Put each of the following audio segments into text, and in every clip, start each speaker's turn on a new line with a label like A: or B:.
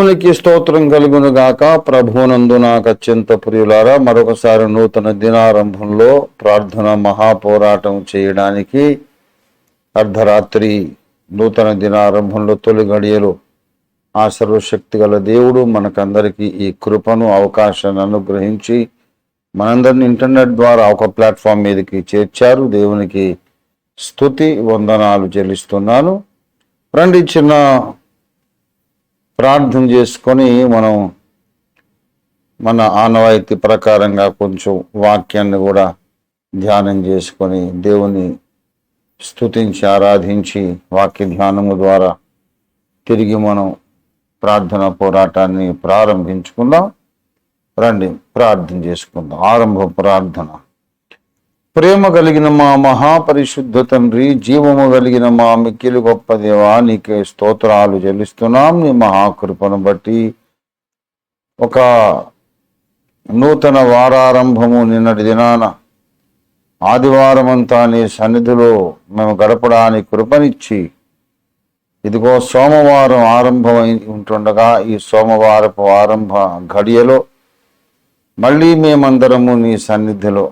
A: దేవునికి స్తోత్రం కలుగును గాక. ప్రభువునందు నాకు అత్యంత ప్రియులారా, మరొకసారి నూతన దినారంభంలో ప్రార్థన మహాపోరాటం చేయడానికి అర్ధరాత్రి నూతన దినారంభంలో తొలి గడియలు ఆ సర్వశక్తి గల దేవుడు మనకందరికీ ఈ కృపను అవకాశాన్ని అనుగ్రహించి మనందరిని ఇంటర్నెట్ ద్వారా ఒక ప్లాట్ఫామ్ మీదకి చేర్చారు. దేవునికి స్తుతి వందనాలు చెల్లిస్తున్నాను. రండి చిన్న ప్రార్థన చేసుకొని మనం మన ఆనవాయితీ ప్రకారంగా కొంచెం వాక్యాన్ని కూడా ధ్యానం చేసుకొని దేవుని స్తుతించి ఆరాధించి వాక్య ధ్యానము ద్వారా తిరిగి మనం ప్రార్థన పోరాటాన్ని ప్రారంభించుకుందాం. రండి ప్రార్థన చేసుకుందాం. ఆరంభ ప్రార్థన. ప్రేమ కలిగిన మా మహాపరిశుద్ధ తండ్రి, జీవము కలిగిన మా మిక్కిలి గొప్ప దేవా, నీకే స్తోత్రాలు చెల్లిస్తున్నాం. నీ మహాకృపను బట్టి ఒక నూతన వారారంభము నిన్నటి దినాన ఆదివారం అంతా నీ సన్నిధిలో మేము గడపడానికి కృపనిచ్చి ఇదిగో సోమవారం ఆరంభమై ఉంటుండగా ఈ సోమవారపు ఆరంభ ఘడియలో మళ్ళీ మేమందరము నీ సన్నిధిలో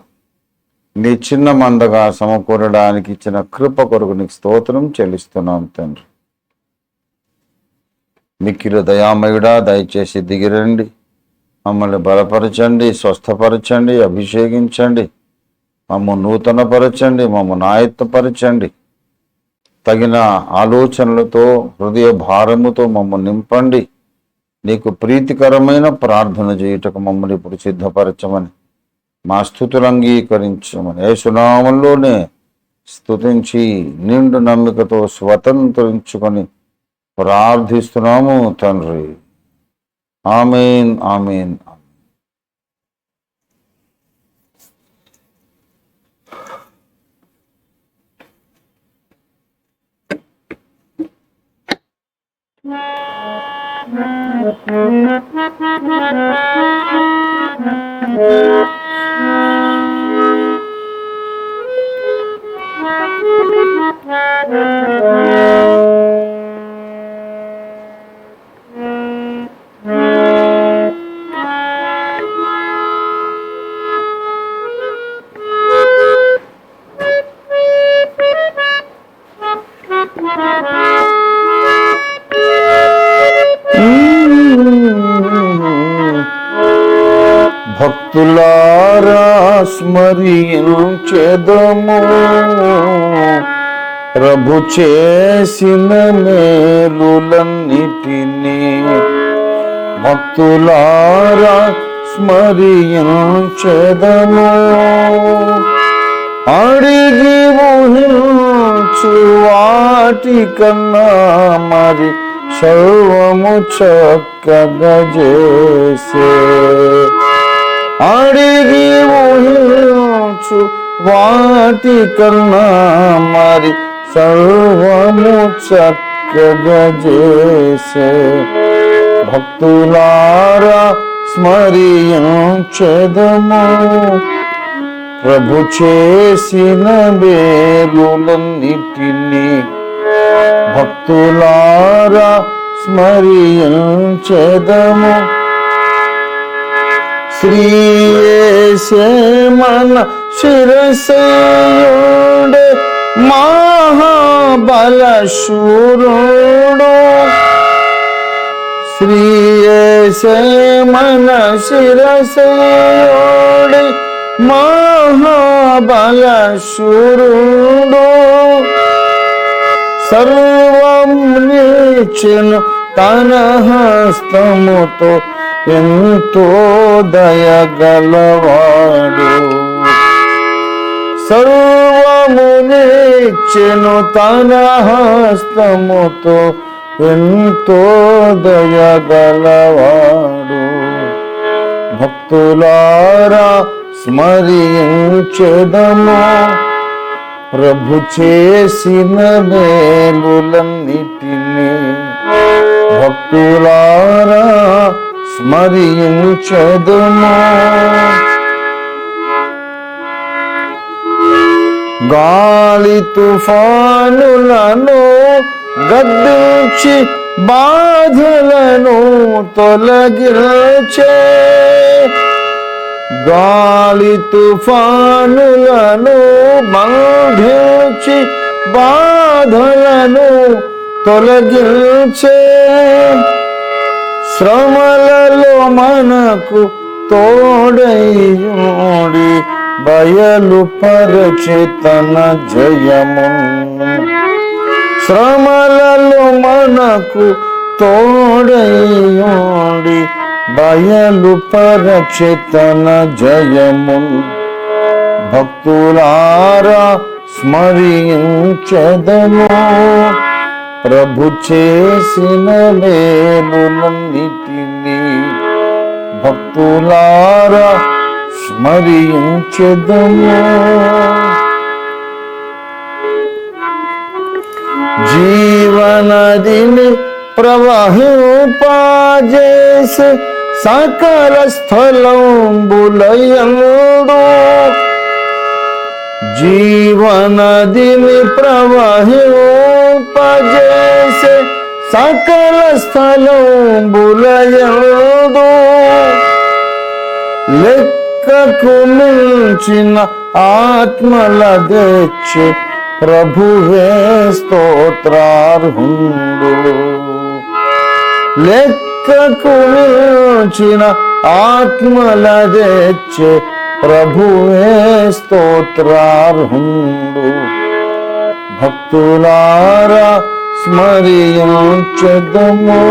A: నీ చిన్న మందగా సమకూరడానికి ఇచ్చిన కృప కొరకు నీకు స్తోత్రం చెల్లిస్తున్నాం తండ్రి. మిక్కిలి దయామయుడా, దయచేసి దిగిరండి, మమ్మల్ని బలపరచండి, స్వస్థపరచండి, అభిషేకించండి, మమ్మల్ని నూతనపరచండి, మమ్మల్ని ఆయత్తపరచండి. తగిన ఆలోచనలతో హృదయ భారముతో మమ్మల్ని నింపండి. నీకు ప్రీతికరమైన ప్రార్థన చేయుటకు మమ్మల్ని ఇప్పుడు సిద్ధపరచమని, మా స్తుతులు అంగీకరించమని యేసునామములోనే స్తుతించి నిండు నమ్మికతో స్వతంత్రించుకొని ప్రార్థిస్తున్నాము తండ్రి. ఆమేన్, ఆమేన్. భక్తులారా స్మరించెదము ప్రభు చేసిన మేలులన్నిటినీ. భక్తులారా స్మరించెదము అడిగి ఊహించు వాటి కన్నా మరి సర్వము చక్కగా చేసే. అడిగి ఊహించు వాటి కన్నా మరి సర్వము చక్కగా చేసే. భక్తులారా స్మరించెదము ప్రభు చేసిన మేలులన్నిటినీ. భక్తులారా స్మరించెదము. శ్రీ యేసే మన శిరసేయుడే మహాబలశూరుడు. శ్రీ యేసే మన శిరసేయుడే మహాబలశూరుడు. సర్వం నీచెను తన హస్తముతో, ఎంతో దయగలవాడు. సర్వము నీచెను తన హస్తముతో, ఎంతో దయగలవాడు. భక్తులారా స్మరించెదము ప్రభు చేసిన మేలులన్నిటినీ. భక్తులారా స్మరించెదము. గాలి తుఫానులను గద్దించి బాధలను తొలగించే, గాలి తుఫానులను బంధించి బాధలను తొలగించే, శ్రమలలో మనకు తోడైయుడి బయలుపరచి తన జయము. శ్రమలలో మనకు తోడైయుడి బయలుపరచి తన జయము. భక్తులారా స్మరించెదము ప్రభు చేసిన మేలులన్నిటినీ. భక్తులారా స్మరించెదము. జీవనదిని ప్రవహింపజేసి సకల స్థలంబులయందు, జీవనదిని ప్రవహింపజేసి సకల స్థలంబులయందు, లెక్కకు మించిన ఆత్మల తెచ్చి ప్రభువే స్తోత్రార్హుండు. లెక్కకు మించిన ఆత్మల తెచ్చి ప్రభువే స్తోత్రార్హుండు. భక్తులారా స్మరించెదము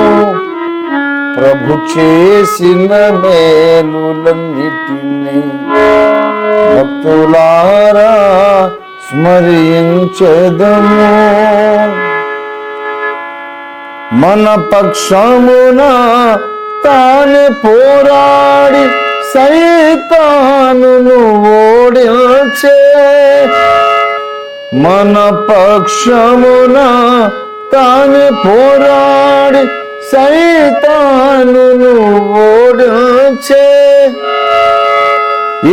A: ప్రభు చేసిన మేలులన్నిటినీ. భక్తులారా స్మరించెదము. మన పక్షమున తానే పోరాడి సైతానును ఓడించే, మన పక్షమున తానే పోరాడి సైతానును ఓడించే,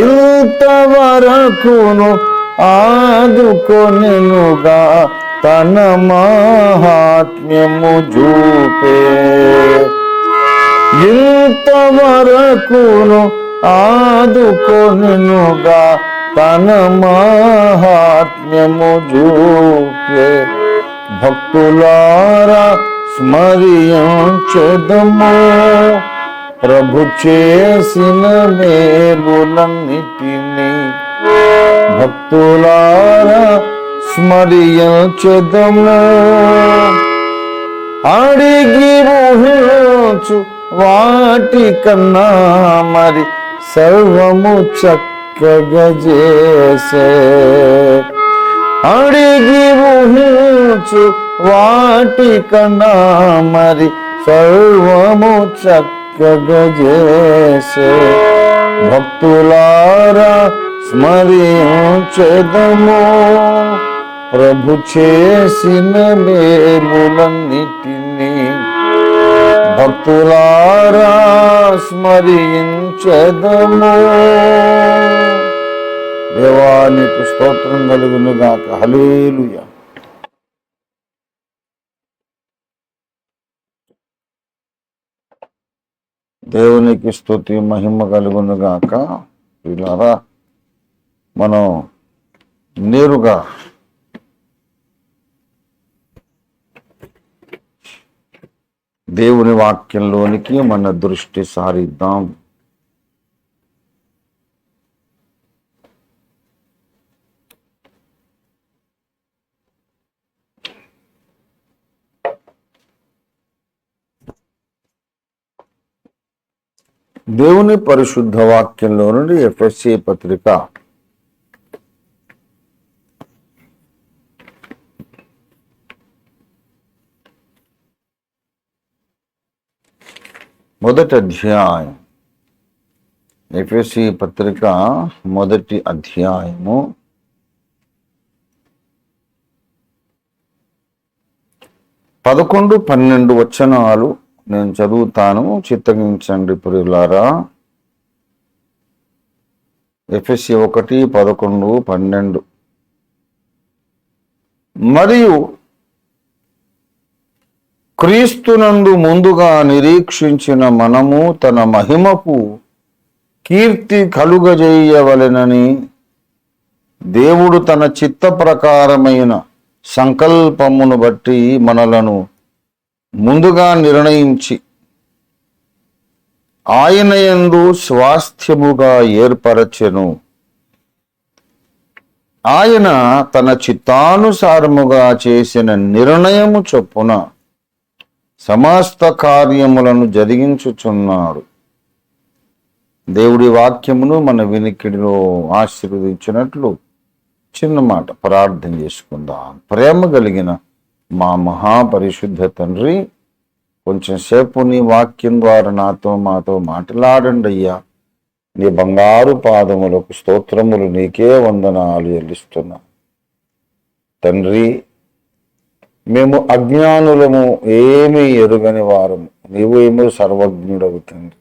A: ఇంతవరకును ఆదుకొనెనుగా తన మహాత్మ్యము చూపే. ఇంతవరకును ఆదుకొనెనుగా తన మహాత్మ్యము చూపే. భక్తులారా స్మరించెదము ప్రభు చేసిన మేలులన్నిటినీ. భక్తులారా స్మరించెదము. అడిగి ఊహించు వాటి కన్నా మరి సర్వము చక్కగా చేసే, అడిగి ఊహించు వాటి కన్నా మరి సర్వము చక్కగా చేసే. భక్తులారా స్మరించెదము ప్రభు చేసిన మేలులన్నిటినీ. భక్తులారా స్మరించెదము. దేవానికి స్తోత్రం కలుగును గాక. హల్లెలూయా. దేవునికి స్తుతి మహిమ కలుగును గాక. వీళ్ళారా మనం నేరుగా దేవుని వాక్యంలోనికి మన దృష్టి సారిద్దాం. దేవుని పరిశుద్ధ వాక్యంలో నుండి ఎఫెసీ పత్రిక 1వ అధ్యాయం. ఎఫెసీ పత్రిక 1వ అధ్యాయము 11, 12 వచనాలు నేను చదువుతాను, చిత్తగించండి ప్రియులారా. ఎఫెసీ 1, 11, 12. మరియు క్రీస్తునందు ముందుగా నిరీక్షించిన మనము తన మహిమకు కీర్తి కలుగజేయవలెనని దేవుడు తన చిత్త ప్రకారమైన సంకల్పమును బట్టి మనలను ముందుగా నిర్ణయించి ఆయన యందు స్వాస్థ్యముగా ఏర్పరచెను. ఆయన తన చిత్తానుసారముగా చేసిన నిర్ణయము చొప్పున సమస్త కార్యములను జరిగించుచున్నాడు. దేవుడి వాక్యమును మన వినికిడిలో ఆశీర్వదించినట్లు చిన్న మాట ప్రార్థన చేసుకుందాం. ప్రేమ కలిగిన మా మహాపరిశుద్ధ తండ్రి, కొంచెం సేపు నీ వాక్యం ద్వారా మాతో మాట్లాడండి అయ్యా. నీ బంగారు పాదములకు స్తోత్రములు, నీకే వందనాలు చెల్లిస్తున్నా తండ్రి. మేము అజ్ఞానులము, ఏమీ ఎరుగని వారము, నీవేమో సర్వజ్ఞుడవు తండ్రి.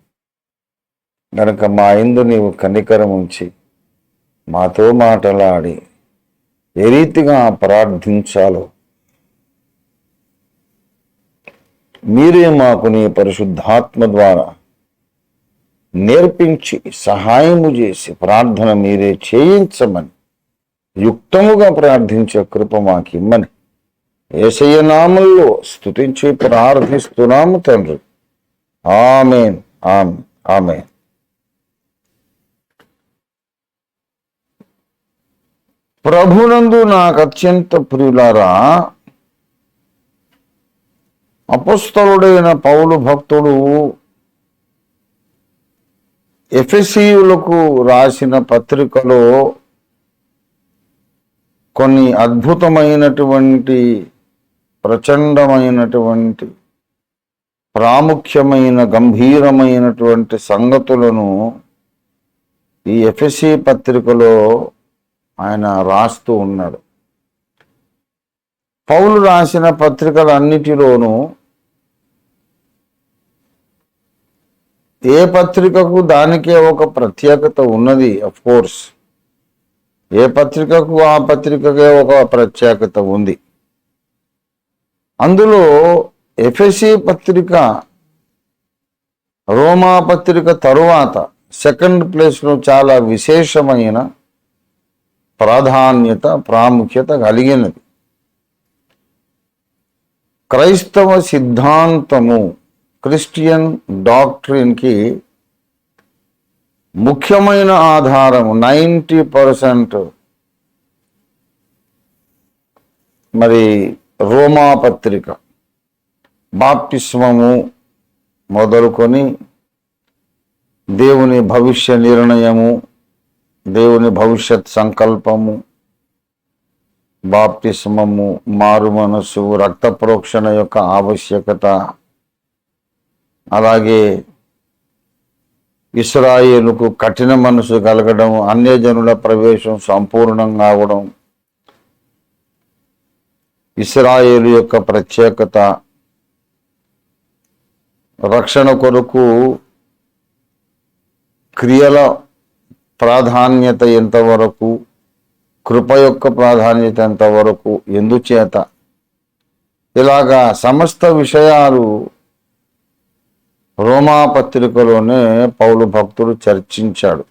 A: గనక మా యందు నీవు కనికరం ఉంచి మాతో మాట్లాడి ఏ రీతిగా ప్రార్థించాలో మీరే మాకు నీ పరిశుద్ధాత్మ ద్వారా నేర్పించి సహాయము చేసి ప్రార్థన మీరే చేయించమని, యుక్తముగా ప్రార్థించే కృప మాకిమ్మని యేసయ్య నామములో స్తుతించి ప్రార్థిస్తున్నాము తండ్రి. ఆమేన్, ఆమేన్, ఆమేన్. ప్రభునందు నాకు అత్యంత ప్రియులారా, అపొస్తలుడైన పౌలు భక్తుడు ఎఫెసీయులకు రాసిన పత్రికలో కొన్ని అద్భుతమైనటువంటి, ప్రచండమైనటువంటి, ప్రాముఖ్యమైన, గంభీరమైనటువంటి సంగతులను ఈ ఎఫెసీ పత్రికలో ఆయన రాస్తూ ఉన్నాడు. పౌలు రాసిన పత్రికలన్నిటిలోనూ ఏ పత్రికకు దానికే ఒక ప్రత్యేకత ఉన్నది. అఫ్ కోర్స్ ఏ పత్రికకు ఆ పత్రికకే ఒక ప్రత్యేకత ఉంది. అందులో ఎఫెసీ పత్రిక రోమా పత్రిక తరువాత సెకండ్ ప్లేస్లో చాలా విశేషమైన ప్రాధాన్యత, ప్రాముఖ్యత కలిగినది. క్రైస్తవ సిద్ధాంతము, క్రిస్టియన్ డాక్ట్రిన్కి ముఖ్యమైన ఆధారం 90% మరి రోమా పత్రిక. బాప్తిస్మము మొదలుకొని దేవుని భవిష్య నిర్ణయము, దేవుని భవిష్యత్ సంకల్పము, బాప్తిస్మము, మారు మనసు, రక్త ప్రోక్షణ యొక్క ఆవశ్యకత, అలాగే ఇశ్రాయేలుకు కఠిన మనసు కలగడం, అన్యజనుల ప్రవేశం సంపూర్ణంగా అవడం, ఇశ్రాయేలు యొక్క ప్రత్యేకత, రక్షణ కొరకు క్రియల ప్రాధాన్యత ఎంతవరకు, కృప యొక్క ప్రాధాన్యత ఎంతవరకు, ఎందుచేత, ఇలాగా సమస్త విషయాలు రోమా పత్రికలోనే పౌలు భక్తుడు చర్చించాడు.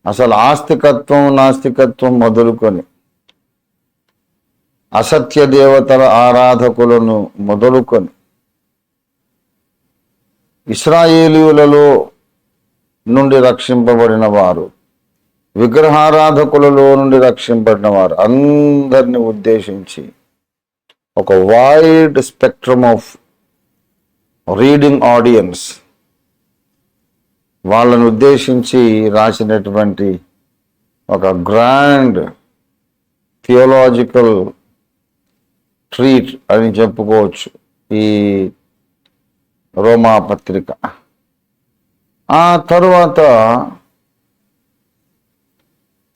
A: అసలు ఆస్తికత్వం, నాస్తికత్వం మొదలుకొని, అసత్య దేవతల ఆరాధకులను మొదలుకొని, ఇశ్రాయేలీయులలో నుండి రక్షింపబడిన వారు, విగ్రహారాధకులలో నుండి రక్షింపబడిన వారు అందరిని ఉద్దేశించి ఒక wide spectrum of reading audience, వాళ్ళను ఉద్దేశించి రాసినటువంటి ఒక గ్రాండ్ థియోలాజికల్ ట్రీట్ అని చెప్పుకోవచ్చు ఈ రోమా పత్రిక. ఆ తరువాత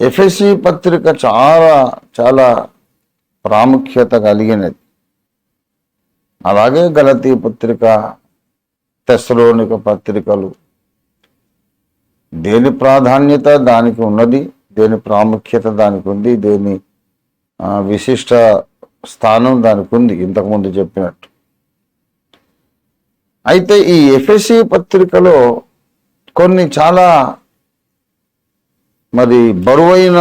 A: ఎఫెసీ పత్రిక చాలా చాలా ప్రాముఖ్యత కలిగినది. అలాగే గలతీ పత్రిక, తెస్సలోనిక పత్రికలు, దేని ప్రాధాన్యత దానికి ఉన్నది, దేని ప్రాముఖ్యత దానికి ఉంది, దేని విశిష్ట స్థానం దానికి ఉంది. ఇంతకుముందు చెప్పినట్టు అయితే ఈ ఎఫెసీ పత్రికలో కొన్ని చాలా మరి బరువైన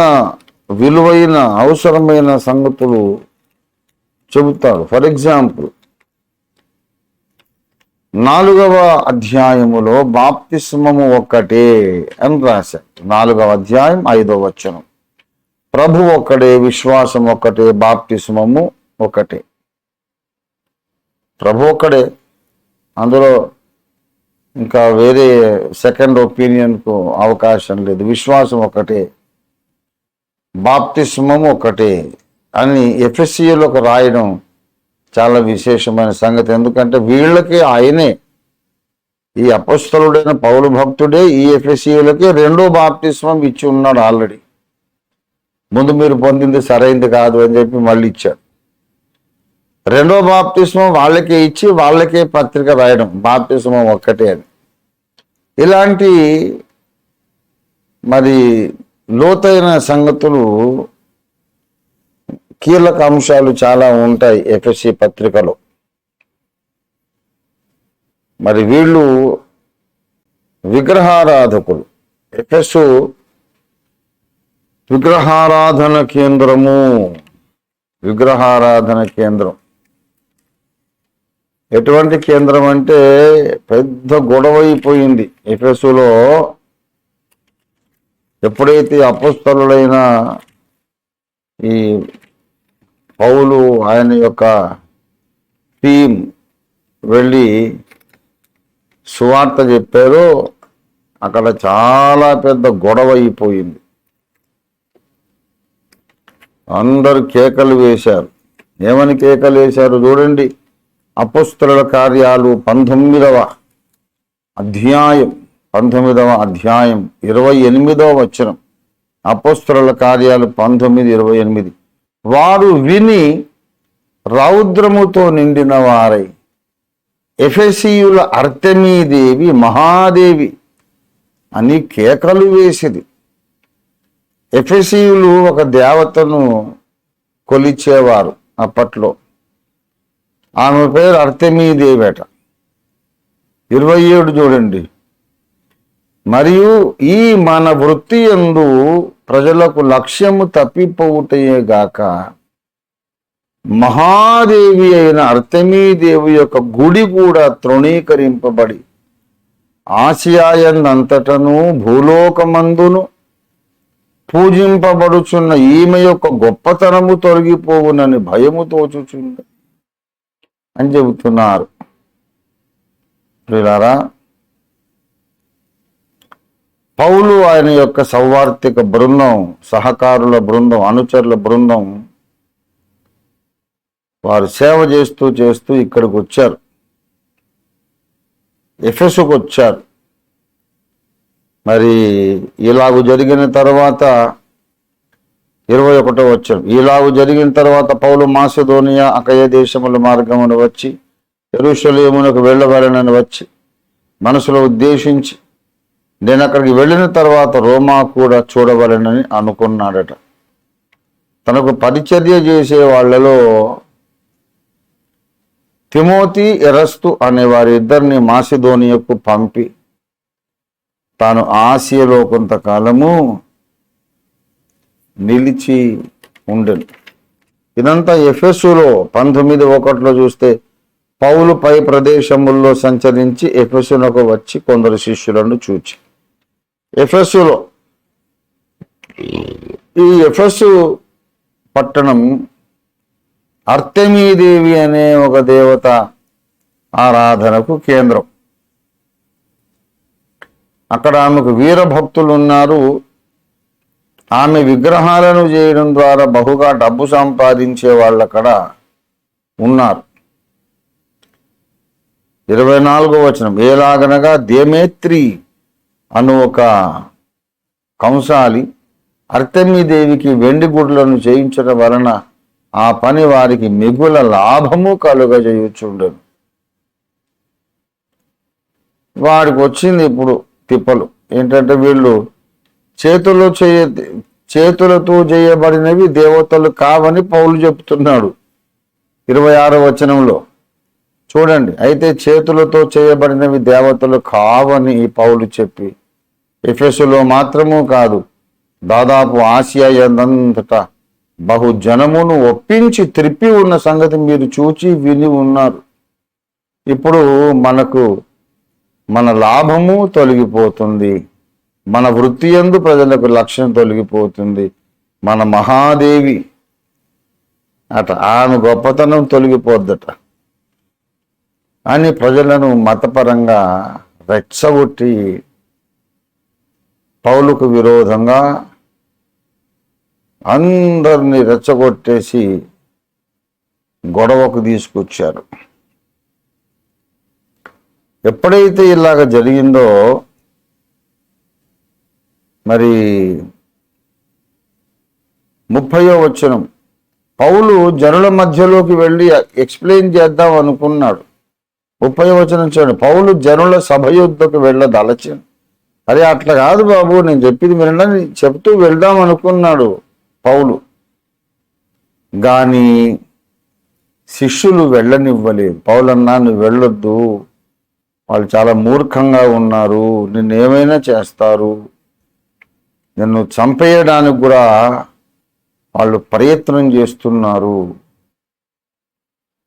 A: విలువైన అవసరమైన సంగతులు చెబుతాడు. ఫర్ ఎగ్జాంపుల్ 4వ అధ్యాయములో బాప్తిస్మము ఒక్కటే అని రాశారు. 4వ అధ్యాయం 5వ వచనం. ప్రభు ఒక్కడే, విశ్వాసం ఒక్కటే, బాప్తిస్మము ఒకటే. ప్రభు ఒక్కడే, అందులో ఇంకా వేరే సెకండ్ ఒపీనియన్కు అవకాశం లేదు. విశ్వాసం ఒకటే, బాప్తిస్మము ఒకటే అని ఎఫెసీయులకు రాయడం చాలా విశేషమైన సంగతి. ఎందుకంటే వీళ్ళకి ఆయనే, ఈ అపొస్తలుడైన పౌలు భక్తుడే ఈ ఎఫెసీయులకి 2వ బాప్తిస్మం ఇచ్చి ఉన్నాడు ఆల్రెడీ. ముందు మీరు పొందింది సరైంది కాదు అని చెప్పి మళ్ళీ ఇచ్చాడు. 2వ బాప్తిస్మం వాళ్ళకే ఇచ్చి వాళ్ళకే పత్రిక రాయడం, బాప్తిస్మం ఒక్కటే అని. ఇలాంటి మరి లోతైన సంగతులు, కీలక అంశాలు చాలా ఉంటాయి ఎఫెసీ పత్రికలో. మరి వీళ్ళు విగ్రహారాధకులు. ఎఫెసు విగ్రహారాధన కేంద్రము. విగ్రహారాధన కేంద్రం ఎటువంటి కేంద్రం అంటే పెద్ద గొడవ అయిపోయింది ఎఫెసులో. ఎప్పుడైతే అపొస్తలుడైన ఈ పౌలు ఆయన యొక్క టీం వెళ్ళి సువార్త చెప్పారో అక్కడ చాలా పెద్ద గొడవ అయిపోయింది. అందరు కేకలు వేశారు. ఏమని కేకలు వేశారు చూడండి. అపొస్తలుల కార్యాలు 19వ అధ్యాయం 28వ వచనం. అపొస్తలుల కార్యాలు 19:28. వారు విని రౌద్రముతో నిండిన వారై ఎఫెసీయుల అర్తెమీదేవి మహాదేవి అని కేకలు వేసిది. ఎఫెసీయులు ఒక దేవతను కొలిచేవారు అప్పట్లో. ఆమె పేరు అర్తెమీదేవేట. 27 చూడండి. మరియు ఈ మన వృత్తి యందు ప్రజలకు లక్ష్యము తప్పిపోవుటయే గాక మహాదేవి అయిన అర్తెమీదేవి యొక్క గుడి కూడా తృణీకరింపబడి ఆసియాయందంతటను భూలోకమందును పూజింపబడుచున్న ఈమె యొక్క గొప్పతనము తొలగిపోవునని భయము తోచుచుంది అని చెబుతున్నారు. ప్రియులారా, పౌలు ఆయన యొక్క సౌవార్తిక బృందం, సహకారుల బృందం, అనుచరుల బృందం వారు సేవ చేస్తూ చేస్తూ ఇక్కడికి వచ్చారు. ఎఫెసుకు వచ్చారు. మరి ఇలాగు జరిగిన తర్వాత 21వ వచనం. ఇలాగు జరిగిన తర్వాత పౌలు మాసిదోనియా అకయ దేశముల మార్గమును వచ్చి యెరూషలేమునకు వెళ్ళవలెనని వచ్చి మనసులో ఉద్దేశించి నేను అక్కడికి వెళ్ళిన తర్వాత రోమా కూడా చూడవలెనని అనుకున్నాడట. తనకు పరిచర్య చేసే వాళ్ళలో తిమోతి, ఎరస్తు అనే వారిద్దరిని మాసిదోనియాకు పంపి తాను ఆసియాలో కొంతకాలము నిలిచి ఉండెను. ఇదంతా ఎఫెసులో 19:1 చూస్తే పౌలు పై ప్రదేశముల్లో సంచరించి ఎఫెసునకు వచ్చి కొందరు శిష్యులను చూచి. ఎఫెసులో ఈ ఎఫెసు పట్టణం అర్తెమీదేవి అనే ఒక దేవత ఆరాధనకు కేంద్రం. అక్కడ ఆమెకు వీరభక్తులు ఉన్నారు. ఆమె విగ్రహాలను చేయడం ద్వారా బహుగా డబ్బు సంపాదించే వాళ్ళు అక్కడ ఉన్నారు. 24వ వచనం. ఏలాగనగా దేమేత్రి అను ఒక కంసాలి అర్తెమీదేవికి వెండి గుడ్లను చేయించడం వలన ఆ పని వారికి మిగుల లాభము కలుగజేయుచుండెను. వాడికి వచ్చింది ఇప్పుడు తిప్పలు. ఏంటంటే వీళ్ళు చేతులతో చేయబడినవి దేవతలు కావని పౌలు చెప్తున్నాడు 26వ వచనంలో. చూడండి, అయితే చేతులతో చేయబడినవి దేవతలు కావని పౌలు చెప్పి ఎఫెసులో మాత్రము కాదు, దాదాపు ఆసియా ఎందంతటా బహుజనమును ఒప్పించి త్రిప్పి ఉన్న సంగతి మీరు చూచి విని ఉన్నారు. ఇప్పుడు మనకు మన లాభము తొలగిపోతుంది, మన వృత్తి యందు ప్రజలకు లక్ష్యం తొలగిపోతుంది, మన మహాదేవి అట ఆమె గొప్పతనం తొలగిపోద్దట అని ప్రజలను మతపరంగా రెచ్చగొట్టి పౌలుకు విరోధంగా అందరినీ రెచ్చగొట్టేసి గొడవకు తీసుకొచ్చారు. ఎప్పుడైతే ఇలాగ జరిగిందో మరి 30వ వచనం, పౌలు జనుల మధ్యలోకి వెళ్ళి ఎక్స్ప్లెయిన్ చేద్దాం అనుకున్నాడు. 30వ వచనం చూడండి, పౌలు జనుల సభ యుద్ధకు వెళ్ళదలచాను. అరే అట్లా కాదు బాబు, నేను చెప్పింది వినండి చెప్తూ వెళ్దాం అనుకున్నాడు పౌలు. కానీ శిష్యులు వెళ్ళనివ్వలేదు. పౌలన్నా నువ్వు వెళ్ళొద్దు, వాళ్ళు చాలా మూర్ఖంగా ఉన్నారు, నిన్నేమైనా చేస్తారు, నిన్ను చంపేయడానికి కూడా వాళ్ళు ప్రయత్నం చేస్తున్నారు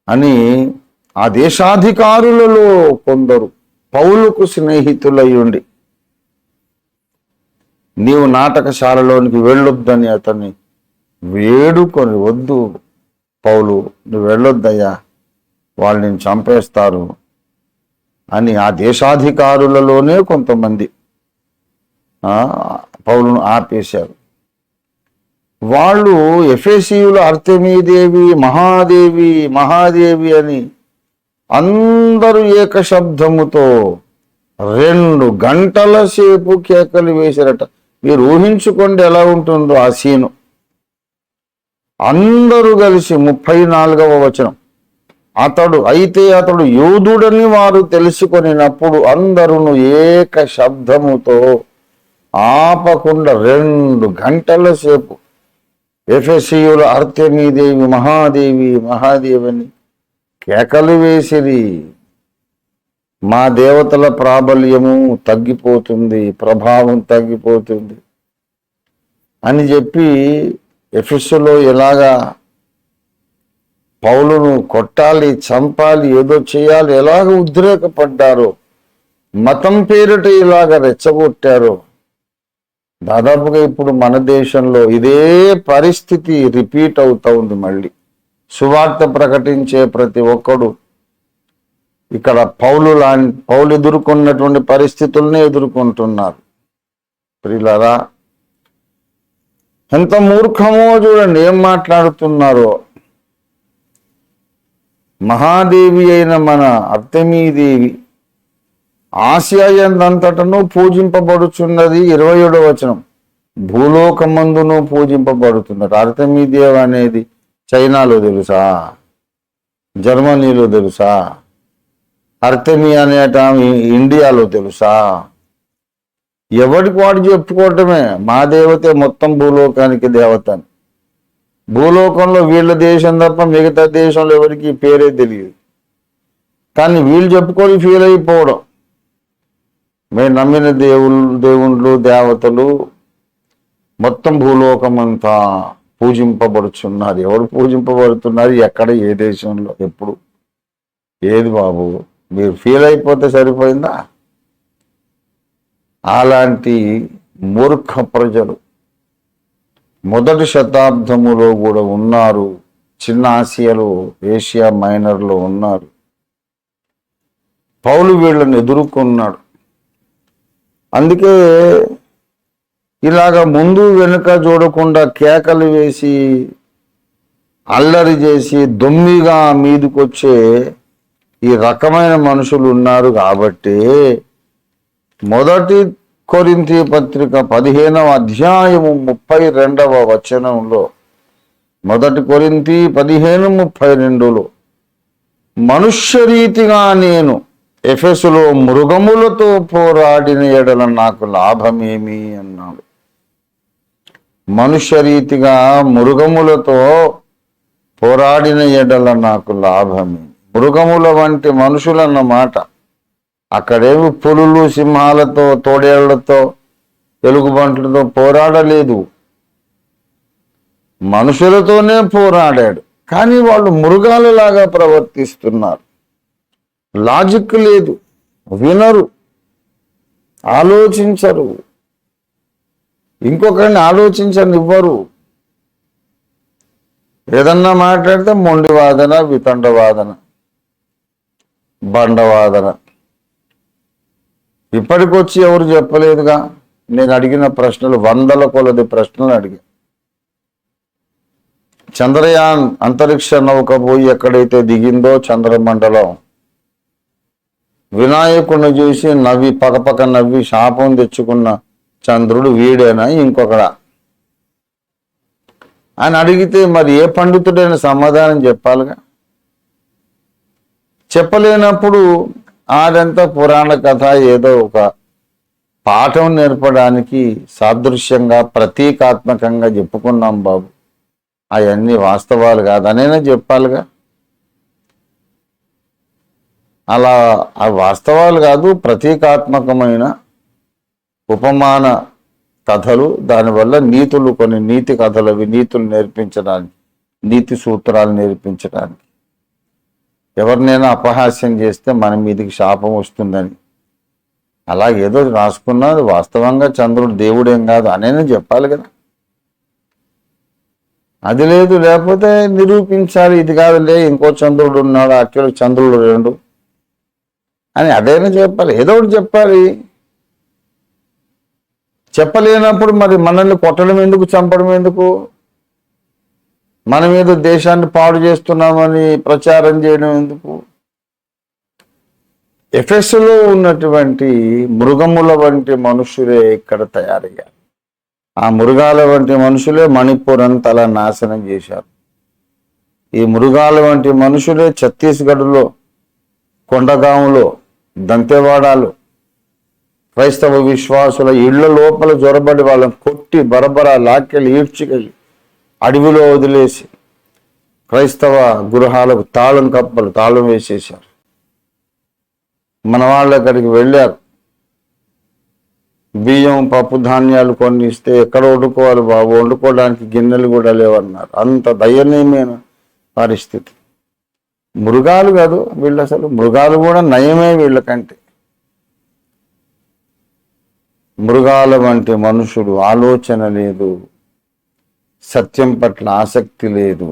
A: అని ఆ దేశాధికారులలో కొందరు పౌలుకు స్నేహితులయ్యుండి నీవు నాటకశాలలోనికి వెళ్ళొద్దని అతన్ని వేడుకొని, వద్దు పౌలు నువ్వు వెళ్ళొద్దయ్యా, వాళ్ళు నేను చంపేస్తారు అని ఆ దేశాధికారులలోనే కొంతమంది పౌలును ఆపేశారు. వాళ్ళు ఎఫెసీయులు అర్తెమీదేవి మహాదేవి మహాదేవి అని అందరూ ఏకశబ్దముతో 2 గంటల సేపు కేకలు వేశారట. మీరు ఊహించుకోండి ఎలా ఉంటుందో ఆ సీను. అందరూ కలిసి 34వ వచనం, అతడు యోధుడని వారు తెలుసుకొనినప్పుడు అందరూ ఏక శబ్దముతో ఆపకుండా 2 గంటల సేపు ఎఫెసీయుల అర్తెమీదేవి మహాదేవి మహాదేవి అని కేకలు వేసిరి. మా దేవతల ప్రాబల్యము తగ్గిపోతుంది, ప్రభావం తగ్గిపోతుంది అని చెప్పి ఎఫెసులో ఎలాగా పౌలును కొట్టాలి, చంపాలి, ఏదో చేయాలి ఎలాగ ఉద్రేకపడ్డారో, మతం పేరిట ఇలాగ రెచ్చగొట్టారో, దాదాపుగా ఇప్పుడు మన దేశంలో ఇదే పరిస్థితి రిపీట్ అవుతా ఉంది. మళ్ళీ సువార్త ప్రకటించే ప్రతి ఒక్కడు ఇక్కడ పౌలు ఎదుర్కొన్నటువంటి పరిస్థితుల్ని ఎదుర్కొంటున్నారు. ప్రియులారా, ఎంత మూర్ఖమో చూడండి, ఏం మాట్లాడుతున్నారో. మహాదేవి అయిన మన అర్తెమీదేవి ఆసియా యందంతటను పూజింపబడుచున్నది. 27వ వచనం, భూలోకమందును పూజింపబడుతున్నది. అర్తెమీదేవి అనేది చైనాలో తెలుసా, జర్మనీలో తెలుసా, అర్తెమీ అనేట ఇండియాలో తెలుసా? ఎవరికి వాడు చెప్పుకోవటమే మా దేవతే మొత్తం భూలోకానికి దేవతని. భూలోకంలో వీళ్ళ దేశం తప్ప మిగతా దేశంలో ఎవరికి పేరే తెలియదు. కానీ వీళ్ళు చెప్పుకొని ఫీల్ అయిపోవడం, మేము నమ్మిన దేవుళ్ళు దేవతలు మొత్తం భూలోకం అంతా పూజింపబడుచున్నారు. ఎవరు పూజింపబడుతున్నారు, ఎక్కడ, ఏ దేశంలో, ఎప్పుడు, ఏది బాబు? మీరు ఫీల్ అయిపోతే సరిపోయిందా? అలాంటి మూర్ఖ ప్రజలు 1వ శతాబ్దములో కూడా ఉన్నారు. చిన్న ఆసియాలో, ఏషియా మైనర్లో ఉన్నారు. పౌలు వీళ్ళని ఎదుర్కొన్నాడు. అందుకే ఇలాగ ముందు వెనుక చూడకుండా కేకలు వేసి అల్లరి చేసి దొమ్మిగా మీదకొచ్చే ఈ రకమైన మనుషులు ఉన్నారు. కాబట్టి 1 కొరింథీ పత్రిక 15వ అధ్యాయము 32వ వచనంలో, 1 కొరింథీ 15:32లో, మనుష్యరీతిగా నేను ఎఫెసులో మృగములతో పోరాడిన ఎడల నాకు లాభమేమి అన్నాడు. మనుష్యరీతిగా మృగములతో పోరాడిన ఎడల నాకు లాభమే. మృగముల వంటి మనుషులన్నమాట. అక్కడేమి పులులు సింహాలతో తోడేళ్లతో ఎలుగుబంట్లతో పోరాడలేదు, మనుషులతోనే పోరాడాడు. కానీ వాళ్ళు మృగాలలాగా ప్రవర్తిస్తున్నారు. లాజిక్ లేదు, వినరు, ఆలోచించరు, ఇంకొకరిని ఆలోచించనివ్వరు. ఏదన్నా మాట్లాడితే మొండి వాదన, వితండ వాదన, బండవాదన. ఇప్పటికొచ్చి ఎవరు చెప్పలేదుగా. నేను అడిగిన ప్రశ్నలు 100ల కొలది ప్రశ్నలు అడిగా. చంద్రయాన్ అంతరిక్ష నౌక పోయి ఎక్కడైతే దిగిందో చంద్రమండలం, వినాయకుడిని చూసి నవ్వి పక్కపక్క నవ్వి శాపం తెచ్చుకున్న చంద్రుడు వీడేనా ఇంకొకడా అని అడిగితే మరి ఏ పండితుడైన సమాధానం చెప్పాలిగా. చెప్పలేనప్పుడు అదంతా పురాణ కథ, ఏదో ఒక పాఠం నేర్పడానికి సాదృశ్యంగా ప్రతీకాత్మకంగా చెప్పుకున్నాం బాబు. అవన్నీ వాస్తవాలు కాదు అనైనా చెప్పాలిగా. అలా ఆ వాస్తవాలు కాదు, ప్రతీకాత్మకమైన ఉపమాన కథలు, దానివల్ల నీతులు, కొన్ని నీతి కథలు, అవి నీతులు నేర్పించడానికి, నీతి సూత్రాలు నేర్పించడానికి. ఎవరినైనా అపహాస్యం చేస్తే మన మీదకి శాపం వస్తుందని అలాగేదో రాసుకున్నది. వాస్తవంగా చంద్రుడు దేవుడేం కాదు అనైనా చెప్పాలి కదా. అది లేదు, లేకపోతే నిరూపించాలి. ఇది కాదులే, ఇంకో చంద్రుడు ఉన్నాడు, యాక్చువల్ చంద్రుడు 2 అని అదైనా చెప్పాలి, ఏదో ఒకటి చెప్పాలి. చెప్పలేనప్పుడు మరి మనల్ని కొట్టడం ఎందుకు, చంపడం ఎందుకు? మన మీద దేశాన్ని పాడు చేస్తున్నామని ప్రచారం చేయడం ఎందుకు? ఎఫెసులో ఉన్నటువంటి మృగముల వంటి మనుషులే ఇక్కడ తయారయ్యారు. ఆ మృగాల వంటి మనుషులే మణిపూర్ అంతలా నాశనం చేశారు. ఈ మృగాల వంటి మనుషులే ఛత్తీస్గఢ్లో, కొండగాంలో, దంతెవాడలో క్రైస్తవ విశ్వాసుల ఇళ్ల లోపల జొరబడి వాళ్ళని కొట్టి బరబరా లాక్కెళ్ళి ఈడ్చికెళ్ళి అడవిలో వదిలేసి క్రైస్తవ గృహాలకు తాళం వేసేశారు. మన వాళ్ళు అక్కడికి వెళ్ళారు. బియ్యం పప్పు ధాన్యాలు కొన్ని ఇస్తే ఎక్కడ వండుకోవాలి బాబు, వండుకోవడానికి గిన్నెలు కూడా లేవన్నారు. అంత దయనీయమైన పరిస్థితి. మృగాలు కాదు వీళ్ళు, అసలు మృగాలు కూడా నయమే వీళ్ళకంటే. మృగాల వంటి మనుషుడు, ఆలోచన లేదు, సత్యం పట్ల ఆసక్తి లేదు.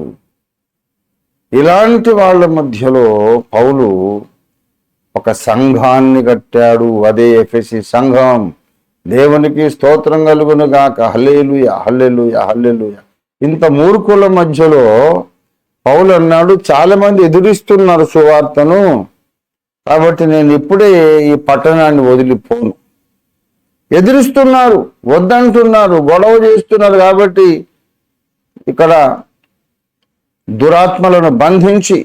A: ఇలాంటి వాళ్ళ మధ్యలో పౌలు ఒక సంఘాన్ని కట్టాడు. అదే ఎఫెసీ సంఘం. దేవునికి స్తోత్రం కలుగును గాక. హల్లెలూయా, హల్లెలూయా, హల్లెలూయా. ఇంత మూర్ఖుల మధ్యలో పౌలు అన్నాడు, చాలా మంది ఎదురిస్తున్నారు సువార్తను, కాబట్టి నేను ఇప్పుడే ఈ పట్టణాన్ని వదిలిపోను. ఎదిరిస్తున్నారు, వద్దంటున్నారు, గొడవ చేస్తున్నారు. కాబట్టి ఇక్కడ దురాత్మలను బంధించి,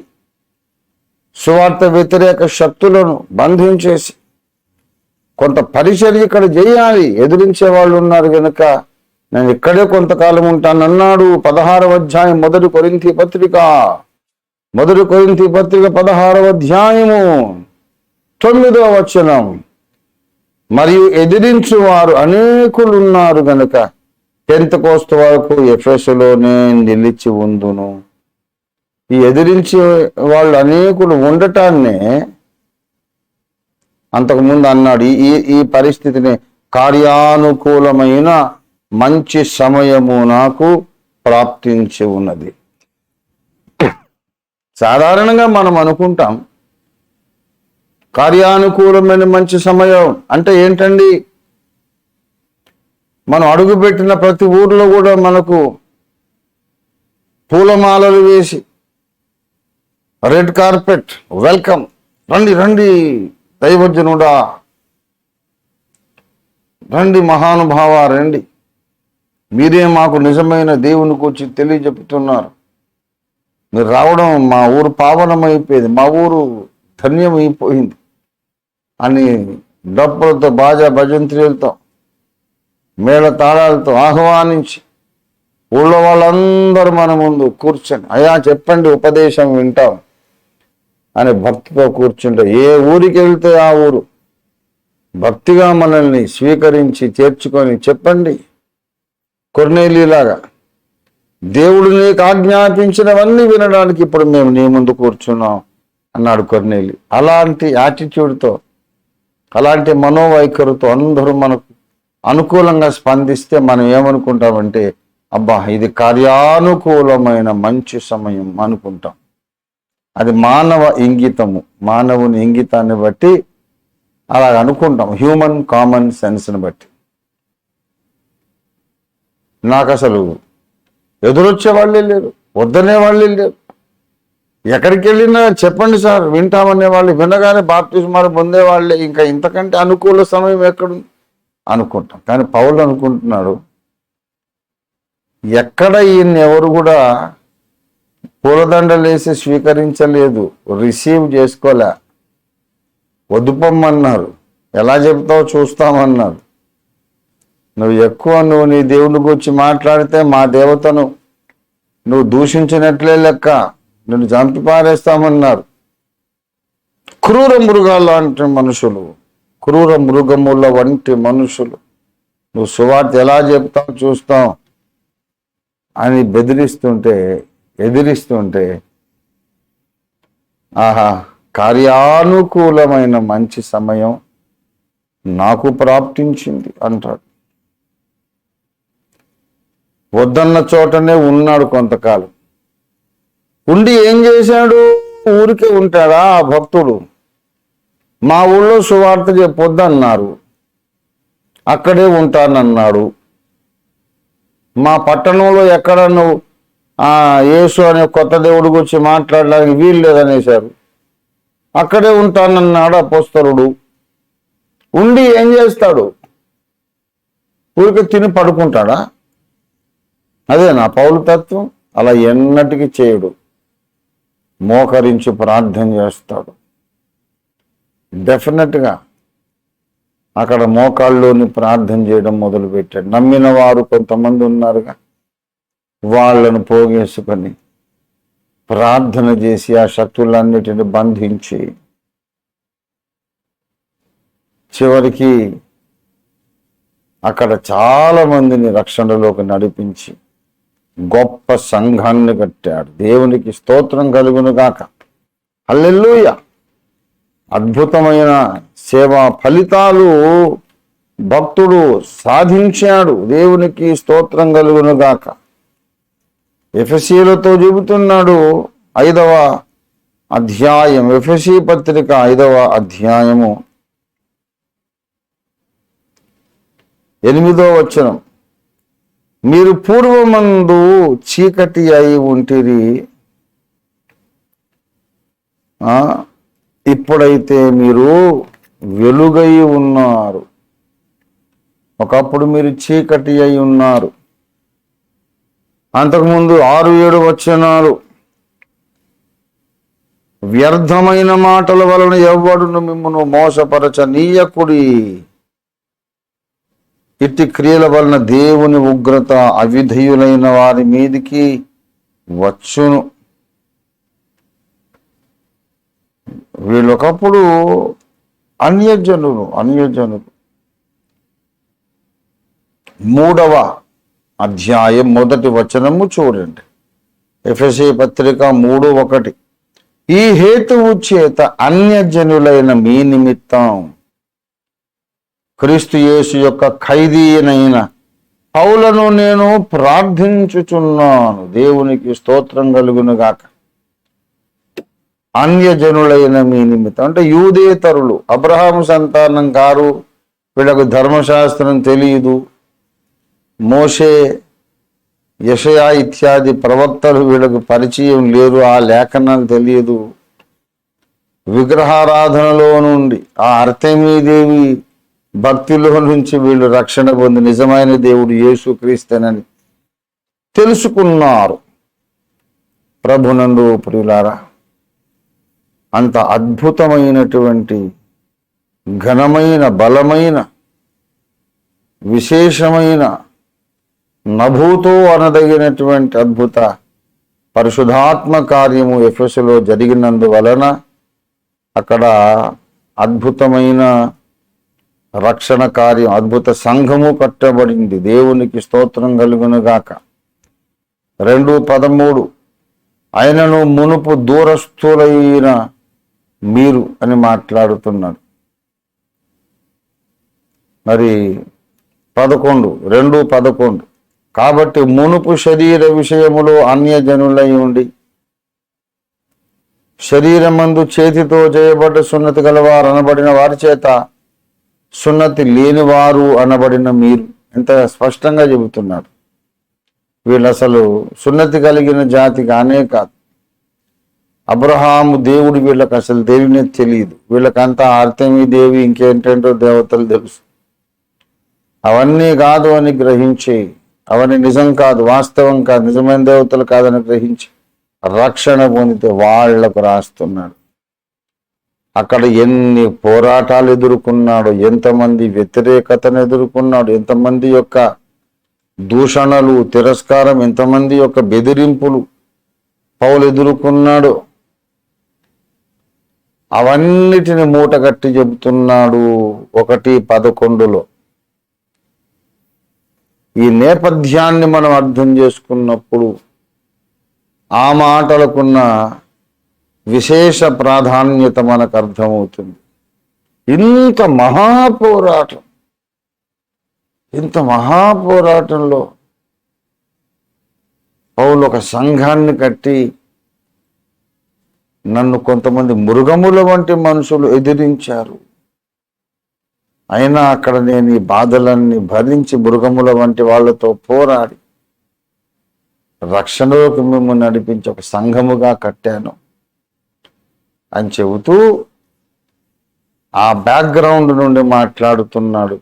A: సువార్త వ్యతిరేక శక్తులను బంధించేసి కొంత పరిచర్య ఇక్కడ చేయాలి. ఎదిరించే వాళ్ళు ఉన్నారు కనుక నేను ఇక్కడే కొంతకాలం ఉంటానన్నాడు. 16వ అధ్యాయం 1 కొరింథీ పత్రిక 16వ అధ్యాయము 9వ వచనం. మరియు ఎదిరించు వారు అనేకులున్నారు గనుక పెంతెకోస్తు వరకు ఎఫెసులోనే నిలిచి ఉందును. ఈ ఎదిరించే వాళ్ళు అనేకులు ఉండటాన్నే అంతకుముందు అన్నాడు. ఈ పరిస్థితిని కార్యానుకూలమైన మంచి సమయము నాకు ప్రాప్తించి ఉన్నది. సాధారణంగా మనం అనుకుంటాం కార్యానుకూలమైన మంచి సమయం అంటే ఏంటండి? మనం అడుగుపెట్టిన ప్రతి ఊర్లో కూడా మనకు పూలమాలలు వేసి, రెడ్ కార్పెట్, వెల్కమ్, రండి రండి దైవజనుడా, రండి మహానుభావ, రండి, మీరే మాకు నిజమైన దేవుని గురించి తెలియజెప్పుతున్నారు, మీరు రావడం మా ఊరు పావనమైపోయింది, మా ఊరు ధన్యమైపోయింది అని డప్పులతో, బాజా భజంత్రీలతో, మేళ తాళాలతో ఆహ్వానించి ఊళ్ళో వాళ్ళందరూ మన ముందు కూర్చొని, అయ్యా చెప్పండి, ఉపదేశం వింటాం అని భక్తితో కూర్చుంటే ఏ ఊరికి వెళ్తే ఆ ఊరు భక్తిగా మనల్ని స్వీకరించి చేర్చుకొని చెప్పండి. కొర్నేలీలాగా దేవుడు నీకు ఆజ్ఞాపించినవన్నీ వినడానికి ఇప్పుడు మేము నీ ముందు కూర్చున్నాం అన్నాడు కొర్నేలి. అలాంటి యాటిట్యూడ్తో, అలాంటి మనోవైఖరితో అందరూ మనకు అనుకూలంగా స్పందిస్తే మనం ఏమనుకుంటామంటే, అబ్బా ఇది కార్యానుకూలమైన మంచి సమయం అనుకుంటాం. అది మానవ ఇంగితము, మానవుని ఇంగితాన్ని బట్టి అలా అనుకుంటాం, హ్యూమన్ కామన్ సెన్స్ని బట్టి. నాకు అసలు ఎదురొచ్చే వాళ్ళే లేరు, వద్దనే వాళ్ళే లేరు. ఎక్కడికి వెళ్ళినా చెప్పండి సార్ వింటామనే వాళ్ళు, వినగానే బాప్తిస్మాలు పొందేవాళ్ళే. ఇంకా ఇంతకంటే అనుకూల సమయం ఎక్కడుంది అనుకుంటాం. కానీ పౌలు అనుకుంటున్నాడు, ఎక్కడ ఈయన్ని ఎవరు కూడా పూలదండలేసి స్వీకరించలేదు, రిసీవ్ చేసుకోలే. వదుపమ్మన్నారు, ఎలా చెప్తావో చూస్తామన్నారు. నువ్వు నీ దేవుని గురించి మాట్లాడితే మా దేవతను నువ్వు దూషించినట్లే లెక్క, నిన్ను చంపి పారేస్తామన్నారు. క్రూర మృగాల లాంటి మనుషులు, క్రూర మృగముల వంటి మనుషులు, నువ్వు సువార్త ఎలా చెప్తావు చూస్తాం అని ఎదిరిస్తుంటే ఆహా కార్యానుకూలమైన మంచి సమయం నాకు ప్రాప్తించింది అంటాడు. వద్దన్న చోటనే ఉన్నాడు కొంతకాలం. ఉండి ఏం చేశాడు? ఊరికే ఉంటాడా ఆ భక్తుడు? మా ఊళ్ళో సువార్త చెప్పొద్దన్నారు, అక్కడే ఉంటానన్నాడు. మా పట్టణంలో ఎక్కడ నువ్వు యేసు అనే కొత్త దేవుడి గురించి మాట్లాడడానికి వీలు లేదనేశారు, అక్కడే ఉంటానన్నాడు అపోస్తలుడు. ఉండి ఏం చేస్తాడు? ఊరికే తిని పడుకుంటాడా? అదే నా పౌలు తత్వం. అలా ఎన్నటికీ చేయడు, మోకరించి ప్రార్థన చేస్తాడు. డెఫినెట్గా అక్కడ మోకాళ్ళలోని ప్రార్థన చేయడం మొదలుపెట్టాడు. నమ్మిన వారు కొంతమంది ఉన్నారుగా, వాళ్ళను పోగేసుకొని ప్రార్థన చేసి ఆ శక్తులన్నిటిని బంధించి చివరికి అక్కడ చాలా మందిని రక్షణలోకి నడిపించి గొప్ప సంఘాన్ని కట్టాడు. దేవునికి స్తోత్రం కలుగును గాక. హల్లెలూయా. అద్భుతమైన సేవా ఫలితాలు భక్తుడు సాధించాడు. దేవునికి స్తోత్రం కలుగును గాక. ఎఫెసీయులతో చెబుతున్నాడు 5వ అధ్యాయం, ఎఫెసీ పత్రిక 5వ అధ్యాయము 8వ వచనం. మీరు పూర్వమందు చీకటి అయి ఉంటిరి, ఇప్పుడైతే మీరు వెలుగై ఉన్నారు. ఒకప్పుడు మీరు చీకటి అయి ఉన్నారు. అంతకుముందు 6-7 వచనాలు, వ్యర్థమైన మాటల వలన ఎవ్వడును మిమ్మును మోసపరచ నీయకుడి, ఇట్టి క్రియల వలన దేవుని ఉగ్రత అవిధేయులైన వారి మీదికి వచ్చును. వీళ్ళొకప్పుడు అన్యజనులు. 3వ అధ్యాయం 1వ వచనము చూడండి. ఎఫెసీ పత్రిక 3:1. ఈ హేతువు చేత అన్యజనులైన మీ నిమిత్తం క్రీస్తు యేసు యొక్క ఖైదీనైన పౌలను నేను ప్రార్థించుచున్నాను. దేవునికి స్తోత్రం కలుగును గాక. అన్యజనులైన మీ నిమిత్తం అంటే యూదేతరులు, అబ్రహాము సంతానం కారు, వీళ్ళకు ధర్మశాస్త్రం తెలియదు, మోషే యెషయా ఇత్యాది ప్రవక్తలు వీళ్ళకు పరిచయం లేరు, ఆ లేఖనాలు తెలియదు. విగ్రహారాధనలో నుండి, ఆ అర్తెమీదేవి భక్తిలో నుంచి వీళ్ళు రక్షణ పొంది నిజమైన దేవుడు యేసుక్రీస్తునని తెలుసుకున్నారు. ప్రభునందు ప్రియులారా, అంత అద్భుతమైనటువంటి ఘనమైన బలమైన విశేషమైన నభూతో అనదగినటువంటి అద్భుత పరిశుద్ధాత్మ కార్యము ఎఫెసులో జరిగినందువలన అక్కడ అద్భుతమైన రక్షణ కార్యం, అద్భుత సంఘము కట్టబడింది. దేవునికి స్తోత్రం కలుగును గాక. 2:13 ఆయనను మునుపు దూరస్థులైన మీరు అని మాట్లాడుతున్నాడు. మరి 2:11 కాబట్టి మునుపు శరీర విషయములో అన్యజనులై ఉండి శరీరమందు చేతితో చేయబడ్డ సున్నతి గలవారు అనబడిన వారి చేత సున్నతి లేనివారు అనబడిన మీరు. ఎంత స్పష్టంగా చెబుతున్నారు. వీళ్ళు అసలు సున్నతి కలిగిన జాతి కానే కాదు. అబ్రహాము దేవుడు వీళ్ళకి అసలు దేవుని తెలియదు. వీళ్ళకంతా ఆర్తెమీ దేవి ఇంకేంటంటో దేవతలు తెలుసు. అవన్నీ కాదు అని గ్రహించి, అవన్నీ నిజం కాదు, వాస్తవం కాదు, నిజమైన దేవతలు కాదని గ్రహించి రక్షణ పొందితే వాళ్లకు రాస్తున్నాడు. అక్కడ ఎన్ని పోరాటాలు ఎదుర్కొన్నాడు, ఎంతమంది వ్యతిరేకతను ఎదుర్కొన్నాడు, ఎంతమంది యొక్క దూషణలు, తిరస్కారం, ఎంతమంది యొక్క బెదిరింపులు పౌలు ఎదుర్కొన్నాడు. అవన్నిటిని మూటగట్టి చెబుతున్నాడు 1:11. ఈ నేపథ్యాన్ని మనం అర్థం చేసుకున్నప్పుడు ఆ మాటలకున్న విశేష ప్రాధాన్యత మనకు అర్థమవుతుంది. ఇంత మహాపోరాటంలో పౌలు ఒక సంఘాన్ని కట్టి, నన్ను కొంతమంది మృగముల వంటి మనుషులు ఎదిరించారు, అయినా అక్కడ నేను ఈ బాధలన్నీ భరించి మృగముల వంటి వాళ్ళతో పోరాడి రక్షణలోకి మిమ్మల్ని నడిపించి ఒక సంఘముగా కట్టాను అని చెబుతూ ఆ బ్యాక్గ్రౌండ్ నుండి మాట్లాడుతున్నాడు.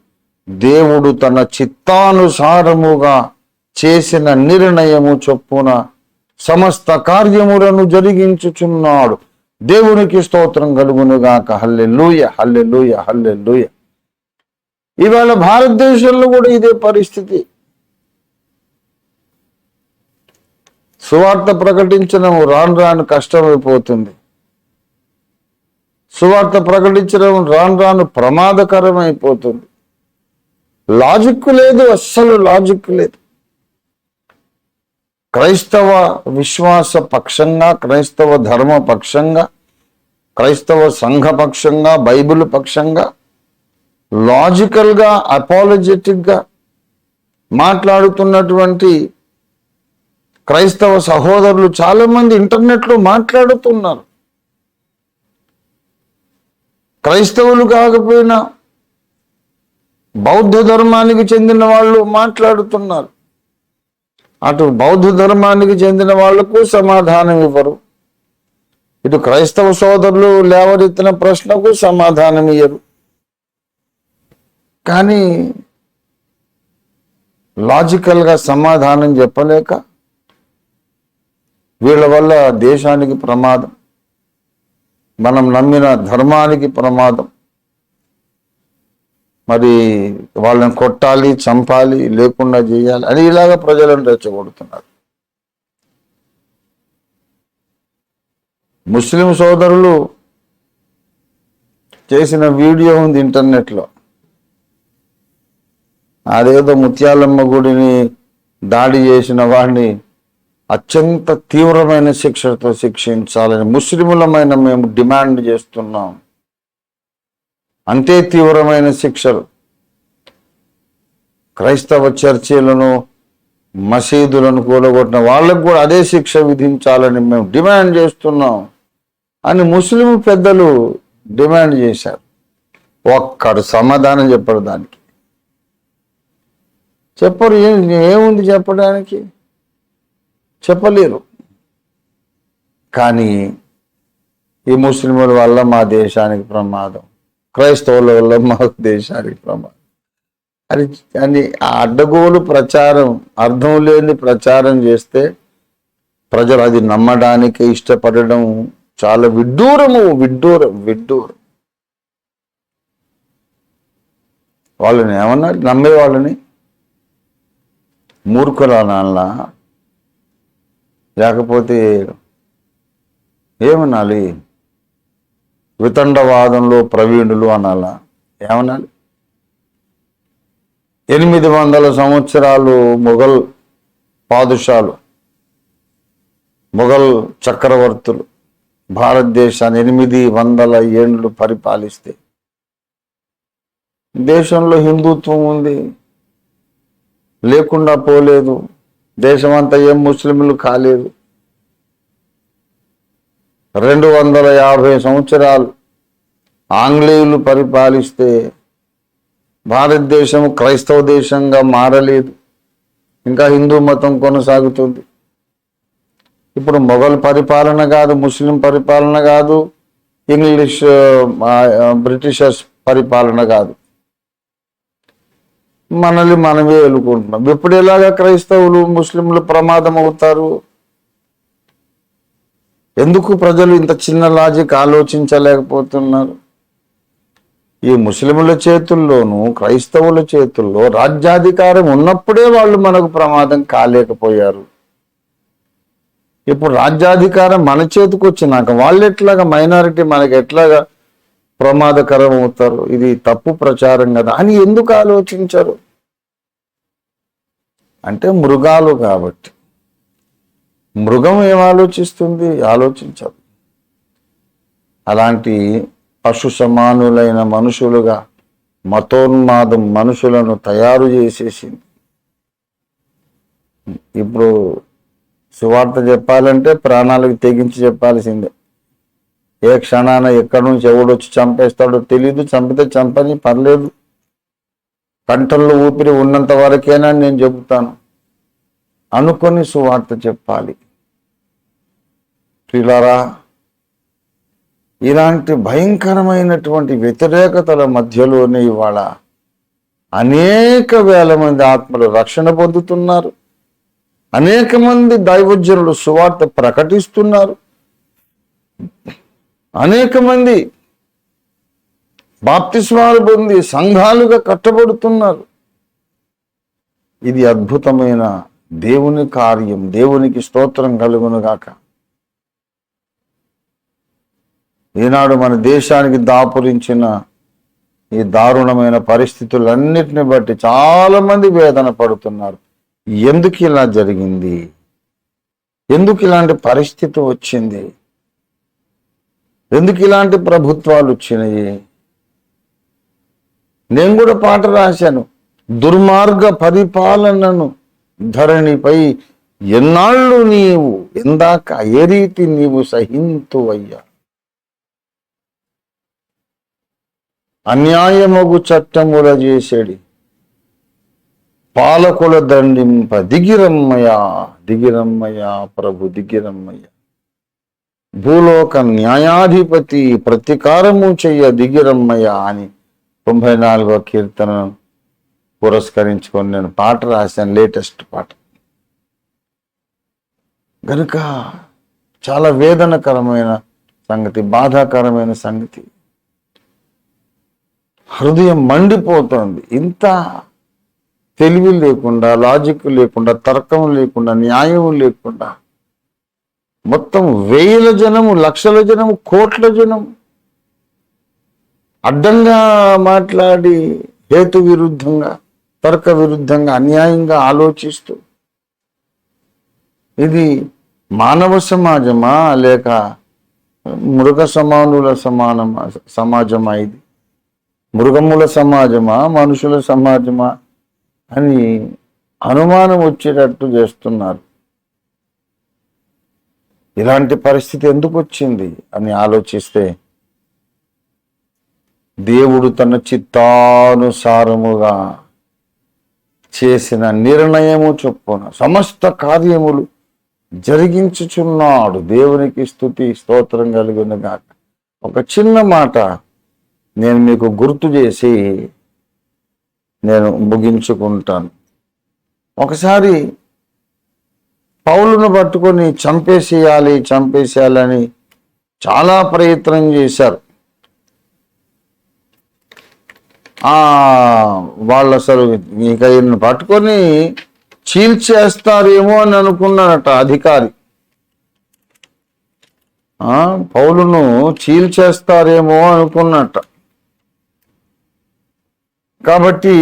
A: దేవుడు తన చిత్తానుసారముగా చేసిన నిర్ణయము చొప్పున సమస్త కార్యములను జరిగించుచున్నాడు. దేవునికి స్తోత్రం కలుగునుగాక. హల్లెలూయా, హల్లెలూయా, హల్లెలూయా. ఇవాళ భారతదేశంలో కూడా ఇదే పరిస్థితి. సువార్త ప్రకటించడం రాను రాను కష్టమైపోతుంది. సువార్త ప్రకటించడం రాను రాను ప్రమాదకరమైపోతుంది. లాజిక్ లేదు, అస్సలు లాజిక్ లేదు. క్రైస్తవ విశ్వాస పక్షంగా, క్రైస్తవ ధర్మ పక్షంగా, క్రైస్తవ సంఘ పక్షంగా, బైబిల్ పక్షంగా లాజికల్గా, అపాలజెటిక్గా మాట్లాడుతున్నటువంటి క్రైస్తవ సహోదరులు చాలా మంది ఇంటర్నెట్లో మాట్లాడుతున్నారు. క్రైస్తవులు కాకపోయినా బౌద్ధ ధర్మానికి చెందిన వాళ్ళు మాట్లాడుతున్నారు. అటు బౌద్ధ ధర్మానికి చెందిన వాళ్లకు సమాధానం ఇవ్వరు, ఇటు క్రైస్తవ సోదరులు లేవనెత్తిన ప్రశ్నకు సమాధానం ఇయ్యరు. కానీ లాజికల్గా సమాధానం చెప్పలేక వీళ్ళ వల్ల దేశానికి ప్రమాదం, మనం నమ్మిన ధర్మానికి ప్రమాదం. మరి వాళ్ళని కొట్టాలి, చంపాలి, లేకుండా చేయాలి అని ఇలాగా ప్రజలను రెచ్చగొడుతున్నారు. ముస్లిం సోదరులు చేసిన వీడియో ఉంది ఇంటర్నెట్లో. అదేదో ముత్యాలమ్మ గుడిని దాడి చేసిన వాడిని అత్యంత తీవ్రమైన శిక్షతో శిక్షించాలని ముస్లిములమైన మేము డిమాండ్ చేస్తున్నాం. అంతే తీవ్రమైన శిక్షలు క్రైస్తవ చర్చిలను, మసీదులను కూలగొట్టిన వాళ్ళకు కూడా అదే శిక్ష విధించాలని మేము డిమాండ్ చేస్తున్నాం అని ముస్లిం పెద్దలు డిమాండ్ చేశారు. ఒక్కడు సమాధానం చెప్పడు, దానికి చెప్పరు. ఏముంది చెప్పడానికి? చెప్పలేరు. కానీ ఈ ముస్లింల వల్ల మా దేశానికి ప్రమాదం, క్రైస్తవుల వల్ల మా దేశానికి ప్రమాదం అని ఆ అడ్డగోలు ప్రచారం, అర్థం లేని ప్రచారం చేస్తే ప్రజలు అది నమ్మడానికి ఇష్టపడడం చాలా విడ్డూరం. వాళ్ళని ఏమన్నారు? నమ్మే వాళ్ళని మూర్ఖులనాలా, లేకపోతే ఏమనాలి? వితండవాదంలో ప్రవీణులు అనాలా? ఏమనాలి? 800 సంవత్సరాలు మొఘల్ పాదుషాలు, మొఘల్ చక్రవర్తులు భారతదేశాన్ని 800 ఏళ్ళు పరిపాలిస్తే దేశంలో హిందుత్వం ఉంది, లేకుండా పోలేదు. దేశమంతా ఏం ముస్లింలు కాలేదు. 250 సంవత్సరాలు ఆంగ్లేయులు పరిపాలిస్తే భారతదేశం క్రైస్తవ దేశంగా మారలేదు, ఇంకా హిందూ మతం కొనసాగుతుంది. ఇప్పుడు మొఘల్ పరిపాలన కాదు, ముస్లిం పరిపాలన కాదు, ఇంగ్లీష్ బ్రిటిషర్స్ పరిపాలన కాదు, మనల్ని మనమే ఎలుకుంటున్నాం. ఇప్పుడు ఎలాగా క్రైస్తవులు ముస్లింలు ప్రమాదం అవుతారు? ఎందుకు ప్రజలు ఇంత చిన్న లాజిక్ ఆలోచించలేకపోతున్నారు? ఈ ముస్లింల చేతుల్లోనూ క్రైస్తవుల చేతుల్లో రాజ్యాధికారం ఉన్నప్పుడే వాళ్ళు మనకు ప్రమాదం కాలేకపోయారు. ఇప్పుడు రాజ్యాధికారం మన చేతికి వచ్చినాక వాళ్ళు ఎట్లాగా మైనారిటీ మనకి ఎట్లాగా ప్రమాదకరం అవుతారు? ఇది తప్పు ప్రచారం కదా అని ఎందుకు ఆలోచించరు? అంటే మృగాలు కాబట్టి. మృగం ఏం ఆలోచిస్తుంది? ఆలోచించదు. అలాంటి పశు సమానులైన మనుషులుగా మతోన్మాదం మనుషులను తయారు చేసేసింది. ఇప్పుడు సువార్త చెప్పాలంటే ప్రాణాలకు తెగించి చెప్పాల్సిందే. ఏ క్షణాన ఎక్కడి నుంచి ఎవడొచ్చి చంపేస్తాడో తెలీదు. చంపితే చంపని పర్లేదు, కంఠంలో ఊపిరి ఉన్నంత వరకేనా నేను చెబుతాను అనుకొని సువార్త చెప్పాలి. ప్రియులారా, ఇలాంటి భయంకరమైనటువంటి వ్యతిరేకతల మధ్యలోనే ఇవాళ అనేక వేల మంది ఆత్మలు రక్షణ పొందుతున్నారు. అనేక మంది దైవజనులు సువార్త ప్రకటిస్తున్నారు. అనేక మంది బాప్తిస్మాలు పొంది సంఘాలుగా కట్టబడుతున్నారు. ఇది అద్భుతమైన దేవుని కార్యం. దేవునికి స్తోత్రం కలుగును గాక. ఈనాడు మన దేశానికి దాపురించిన ఈ దారుణమైన పరిస్థితులన్నిటిని బట్టి చాలా మంది వేదన పడుతున్నారు. ఎందుకు ఇలా జరిగింది? ఎందుకు ఇలాంటి పరిస్థితి వచ్చింది? ఎందుకు ఇలాంటి ప్రభుత్వాలు వచ్చినాయి? నేను కూడా పాట రాశాను. దుర్మార్గ పరిపాలనను ధరణిపై ఎన్నాళ్ళు నీవు ఎందాక ఏ రీతి నీవు సహింతువయ్యా. అన్యాయమగు చట్టముల చేసేడి పాలకుల దండింప దిగిరమ్మయ్యా, దిగిరమ్మయ్యా ప్రభు దిగిరమ్మయ్యా. భూలోక న్యాయాధిపతి ప్రతీకారము చెయ్య దిగిరమ్మయ్యా అని 94వ కీర్తన పురస్కరించుకొని నేను పాట రాశాను, లేటెస్ట్ పాట. కనుక చాలా వేదనకరమైన సంగతి, బాధాకరమైన సంగతి. హృదయం మండిపోతుంది. ఇంత తెలివి లేకుండా, లాజిక్ లేకుండా, తర్కం లేకుండా, న్యాయం లేకుండా మొత్తం వేల జనము, లక్షల జనము, కోట్ల జనము అడ్డంగా మాట్లాడి హేతు విరుద్ధంగా, తర్క విరుద్ధంగా, అన్యాయంగా ఆలోచిస్తూ, ఇది మానవ సమాజమా లేక మృగ సమానుల సమాజమా? ఇది మృగముల సమాజమా మనుషుల సమాజమా అని అనుమానం వచ్చేటట్టు చేస్తున్నారు. ఇలాంటి పరిస్థితి ఎందుకు వచ్చింది అని ఆలోచిస్తే దేవుడు తన చిత్తానుసారముగా చేసిన నిర్ణయము చొప్పున సమస్త కార్యములు జరిగించుచున్నాడు. దేవునికి స్తుతి స్తోత్రం కలుగును గాక. ఒక చిన్న మాట నేను మీకు గుర్తు చేసి నేను ముగించుకుంటాను. ఒకసారి పౌలును పట్టుకొని చంపేసేయాలని చాలా ప్రయత్నం చేశారు. వాళ్ళు అసలు ఇక ఈయన్ని పట్టుకొని చీల్చేస్తారేమో అని అనుకున్నారట అధికారి. పౌలును చీల్చేస్తారేమో అనుకున్నట్ట. కాబట్టి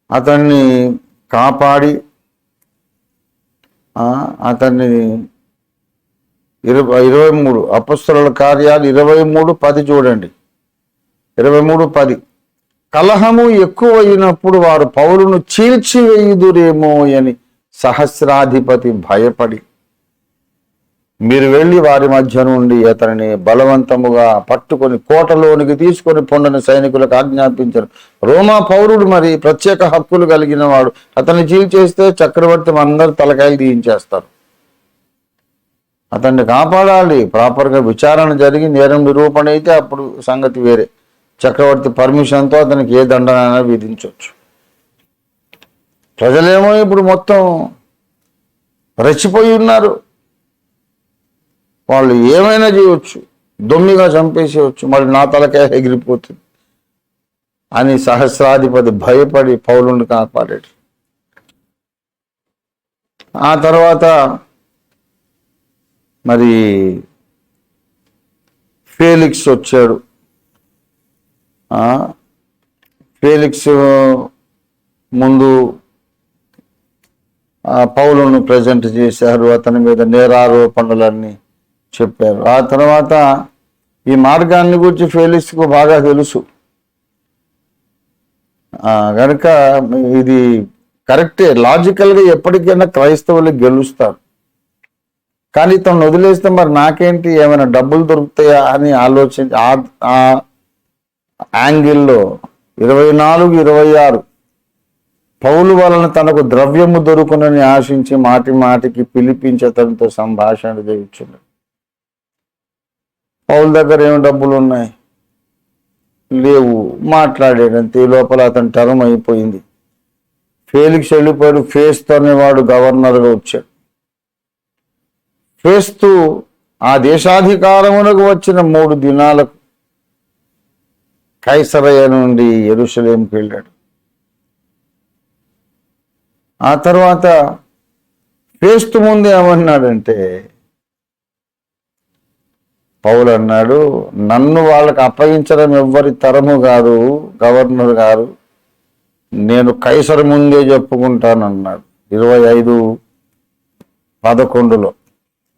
A: అతన్ని కాపాడి అతన్ని 23 అపొస్తలుల కార్యాలు 23:10 చూడండి. 23:10 కలహము ఎక్కువైనప్పుడు వారు పౌలును చీల్చివేయుదురేమో అని సహస్రాధిపతి భయపడి మీరు వెళ్ళి వారి మధ్య నుండి అతనిని బలవంతముగా పట్టుకొని కోటలోనికి తీసుకొని పొండని సైనికులకు ఆజ్ఞాపించారు. రోమా పౌరుడు మరి ప్రత్యేక హక్కులు కలిగిన వాడు. అతన్ని చీల్చేస్తే చక్రవర్తి అందరు తలకాయలు తీయించేస్తారు. అతన్ని కాపాడాలి. ప్రాపర్గా విచారణ జరిగి నేరం నిరూపణ అయితే అప్పుడు సంగతి వేరే. చక్రవర్తి పర్మిషన్తో అతనికి ఏ దండనైనా విధించవచ్చు. ప్రజలేమో ఇప్పుడు మొత్తం రెచ్చిపోయి ఉన్నారు. వాళ్ళు ఏమైనా చేయవచ్చు, దొమ్మిగా చంపేసేయచ్చు, మరి నా తలకాయ ఎగిరిపోతుంది అని సహస్రాధిపతి భయపడి పౌలుని కాపాడాడు. ఆ తర్వాత మరి ఫేలిక్స్ వచ్చాడు. ఫేలిక్స్ ముందు పౌలును ప్రజెంట్ చేశారు. అతని మీద నేరారోపణలన్నీ చెప్పారు. ఆ తర్వాత ఈ మార్గాన్ని గురించి ఫేలిక్స్కు బాగా తెలుసు కనుక ఇది కరెక్టే, లాజికల్గా ఎప్పటికైనా క్రైస్తవులు గెలుస్తారు. కానీ తను వదిలేస్తే మరి నాకేంటి, ఏమైనా డబ్బులు దొరుకుతాయా అని ఆలోచించి ఆ యాంగిల్లో 24-26 పౌలు వలన తనకు ద్రవ్యము దొరుకునని ఆశించి మాటి మాటికి పిలిపించి అతనితో సంభాషణ చేయించున్నాడు. పౌలు దగ్గర ఏమి డబ్బులు ఉన్నాయి? లేవు. మాట్లాడాడంతే. ఈ లోపల అతని టర్మ్ అయిపోయింది. ఫేలిక్స్ వెళ్ళిపోయాడు. ఫేస్తు అనేవాడు గవర్నర్గా వచ్చాడు. ఫేస్తు ఆ దేశాధికారమునకు వచ్చిన 3 దినాలకు కైసరయ నుండి యెరూషలేముకి వెళ్ళాడు. ఆ తర్వాత ఫేస్తు ముందు ఏమన్నాడంటే, పౌలు అన్నాడు, నన్ను వాళ్ళకి అప్పగించడం ఎవ్వరి తరము కాదు గవర్నర్ గారు, నేను కైసరు ముందే చెప్పుకుంటానన్నాడు. 25:11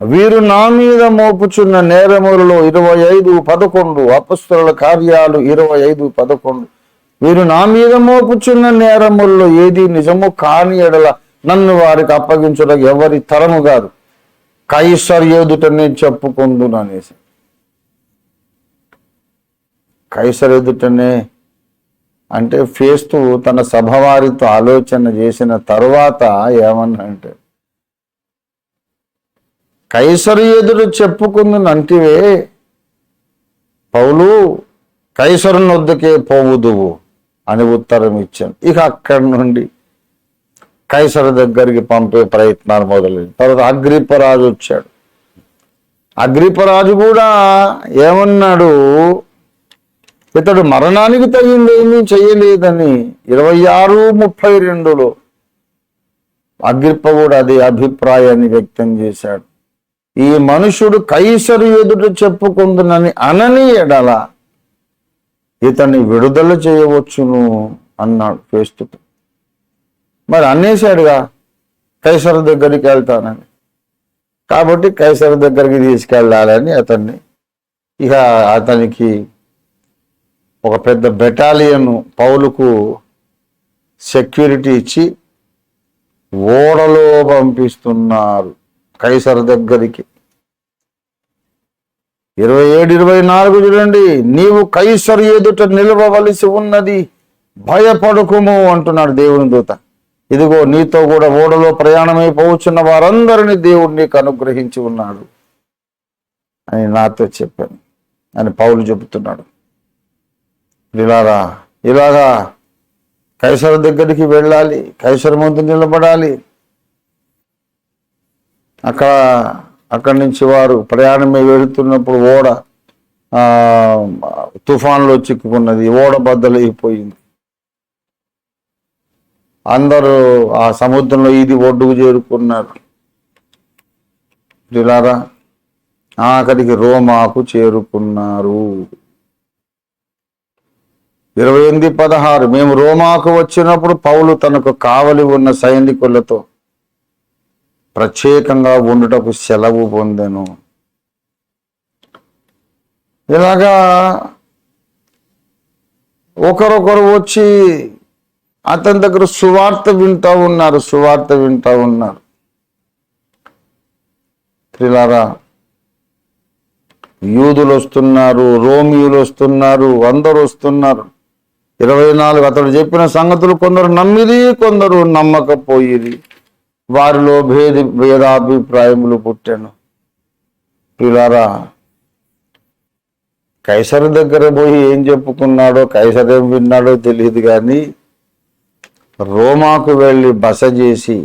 A: వీరు నా మీద మోపుచున్న నేరములలో 25:11 అపొస్తలుల కార్యాలు 25:11 వీరు నా మీద మోపుచున్న నేరములలో ఏది నిజము కాని ఎడల నన్ను వారికి అప్పగించడం ఎవరి తరము కాదు, కైసరు ఎదుటనే చెప్పుకుందును అనేసి. కైసరు ఎదుటనే అంటే ఫేస్తు తన సభవారితో ఆలోచన చేసిన తరువాత ఏమన్నంటే, కైసరు ఎదురు చెప్పుకుందును అంటివే పౌలు, కైసరుని వద్దకే పోవుదువు అని ఉత్తరం ఇచ్చాను. ఇక అక్కడి నుండి కైసరు దగ్గరికి పంపే ప్రయత్నాలు మొదలైంది. తర్వాత అగ్రిప్పరాజు వచ్చాడు. అగ్రిప్పరాజు కూడా ఏమన్నాడు, ఇతడు మరణానికి తగిందేమీ చేయలేదని 26:32 అగ్రిప్ప కూడా అదే అభిప్రాయాన్ని వ్యక్తం చేశాడు. ఈ మనుషుడు కైసరు ఎదుట చెప్పుకుందునని అనని ఎడల ఇతన్ని విడుదల చేయవచ్చును అన్నాడు ఫేస్తుతో. మరి అనేసాడుగా కైసరు దగ్గరికి వెళ్తానని. కాబట్టి కైసరు దగ్గరికి తీసుకెళ్ళాలని అతనికి ఒక పెద్ద బెటాలియన్ పౌలుకు సెక్యూరిటీ ఇచ్చి ఓడలో పంపిస్తున్నారు కైసరు దగ్గరికి. 27-24 చూడండి. నీవు కైసరు ఎదుట నిలవవలసి ఉన్నది, భయపడకుము అంటున్నాడు దేవుని దూత. ఇదిగో నీతో కూడా ఓడలో ప్రయాణమైపోవచ్చున్న వారందరినీ దేవుడు నీకు అనుగ్రహించి ఉన్నాడు అని నాతో చెప్పాను అని పౌలు చెబుతున్నాడు. ఇలాగా కైసరు దగ్గరికి వెళ్ళాలి, కైసరు ముందు నిలబడాలి. అక్కడి నుంచి వారు ప్రయాణమే వెళుతున్నప్పుడు ఓడ తుఫాన్లో చిక్కుకున్నది, ఓడ బద్దలైపోయింది. అందరూ ఆ సముద్రంలో ఒడ్డుకు చేరుకున్నారు. ప్రియులారా, ఆఖరికి రోమాకు చేరుకున్నారు. 28:16 మేము రోమాకు వచ్చినప్పుడు పౌలు తనకు కావలి ఉన్న సైనికులతో ప్రత్యేకంగా ఉండుటకు సెలవు పొందెను. ఇలాగా ఒకరొకరు వచ్చి అతని దగ్గర సువార్త వింటూ ఉన్నారు. ప్రియులారా, యూదులు వస్తున్నారు, రోమియులు వస్తున్నారు, అందరూ వస్తున్నారు. 24 అతడు చెప్పిన సంగతులు కొందరు నమ్మిరి, కొందరు నమ్మకపోయిరి. వారిలో భేదాభిప్రాయములు పుట్టాను. ప్రియులారా, కైసరు దగ్గర పోయి ఏం చెప్పుకున్నాడో, కైసరు ఏం విన్నాడో తెలియదు, కానీ రోమాకు వెళ్ళి బస చేసి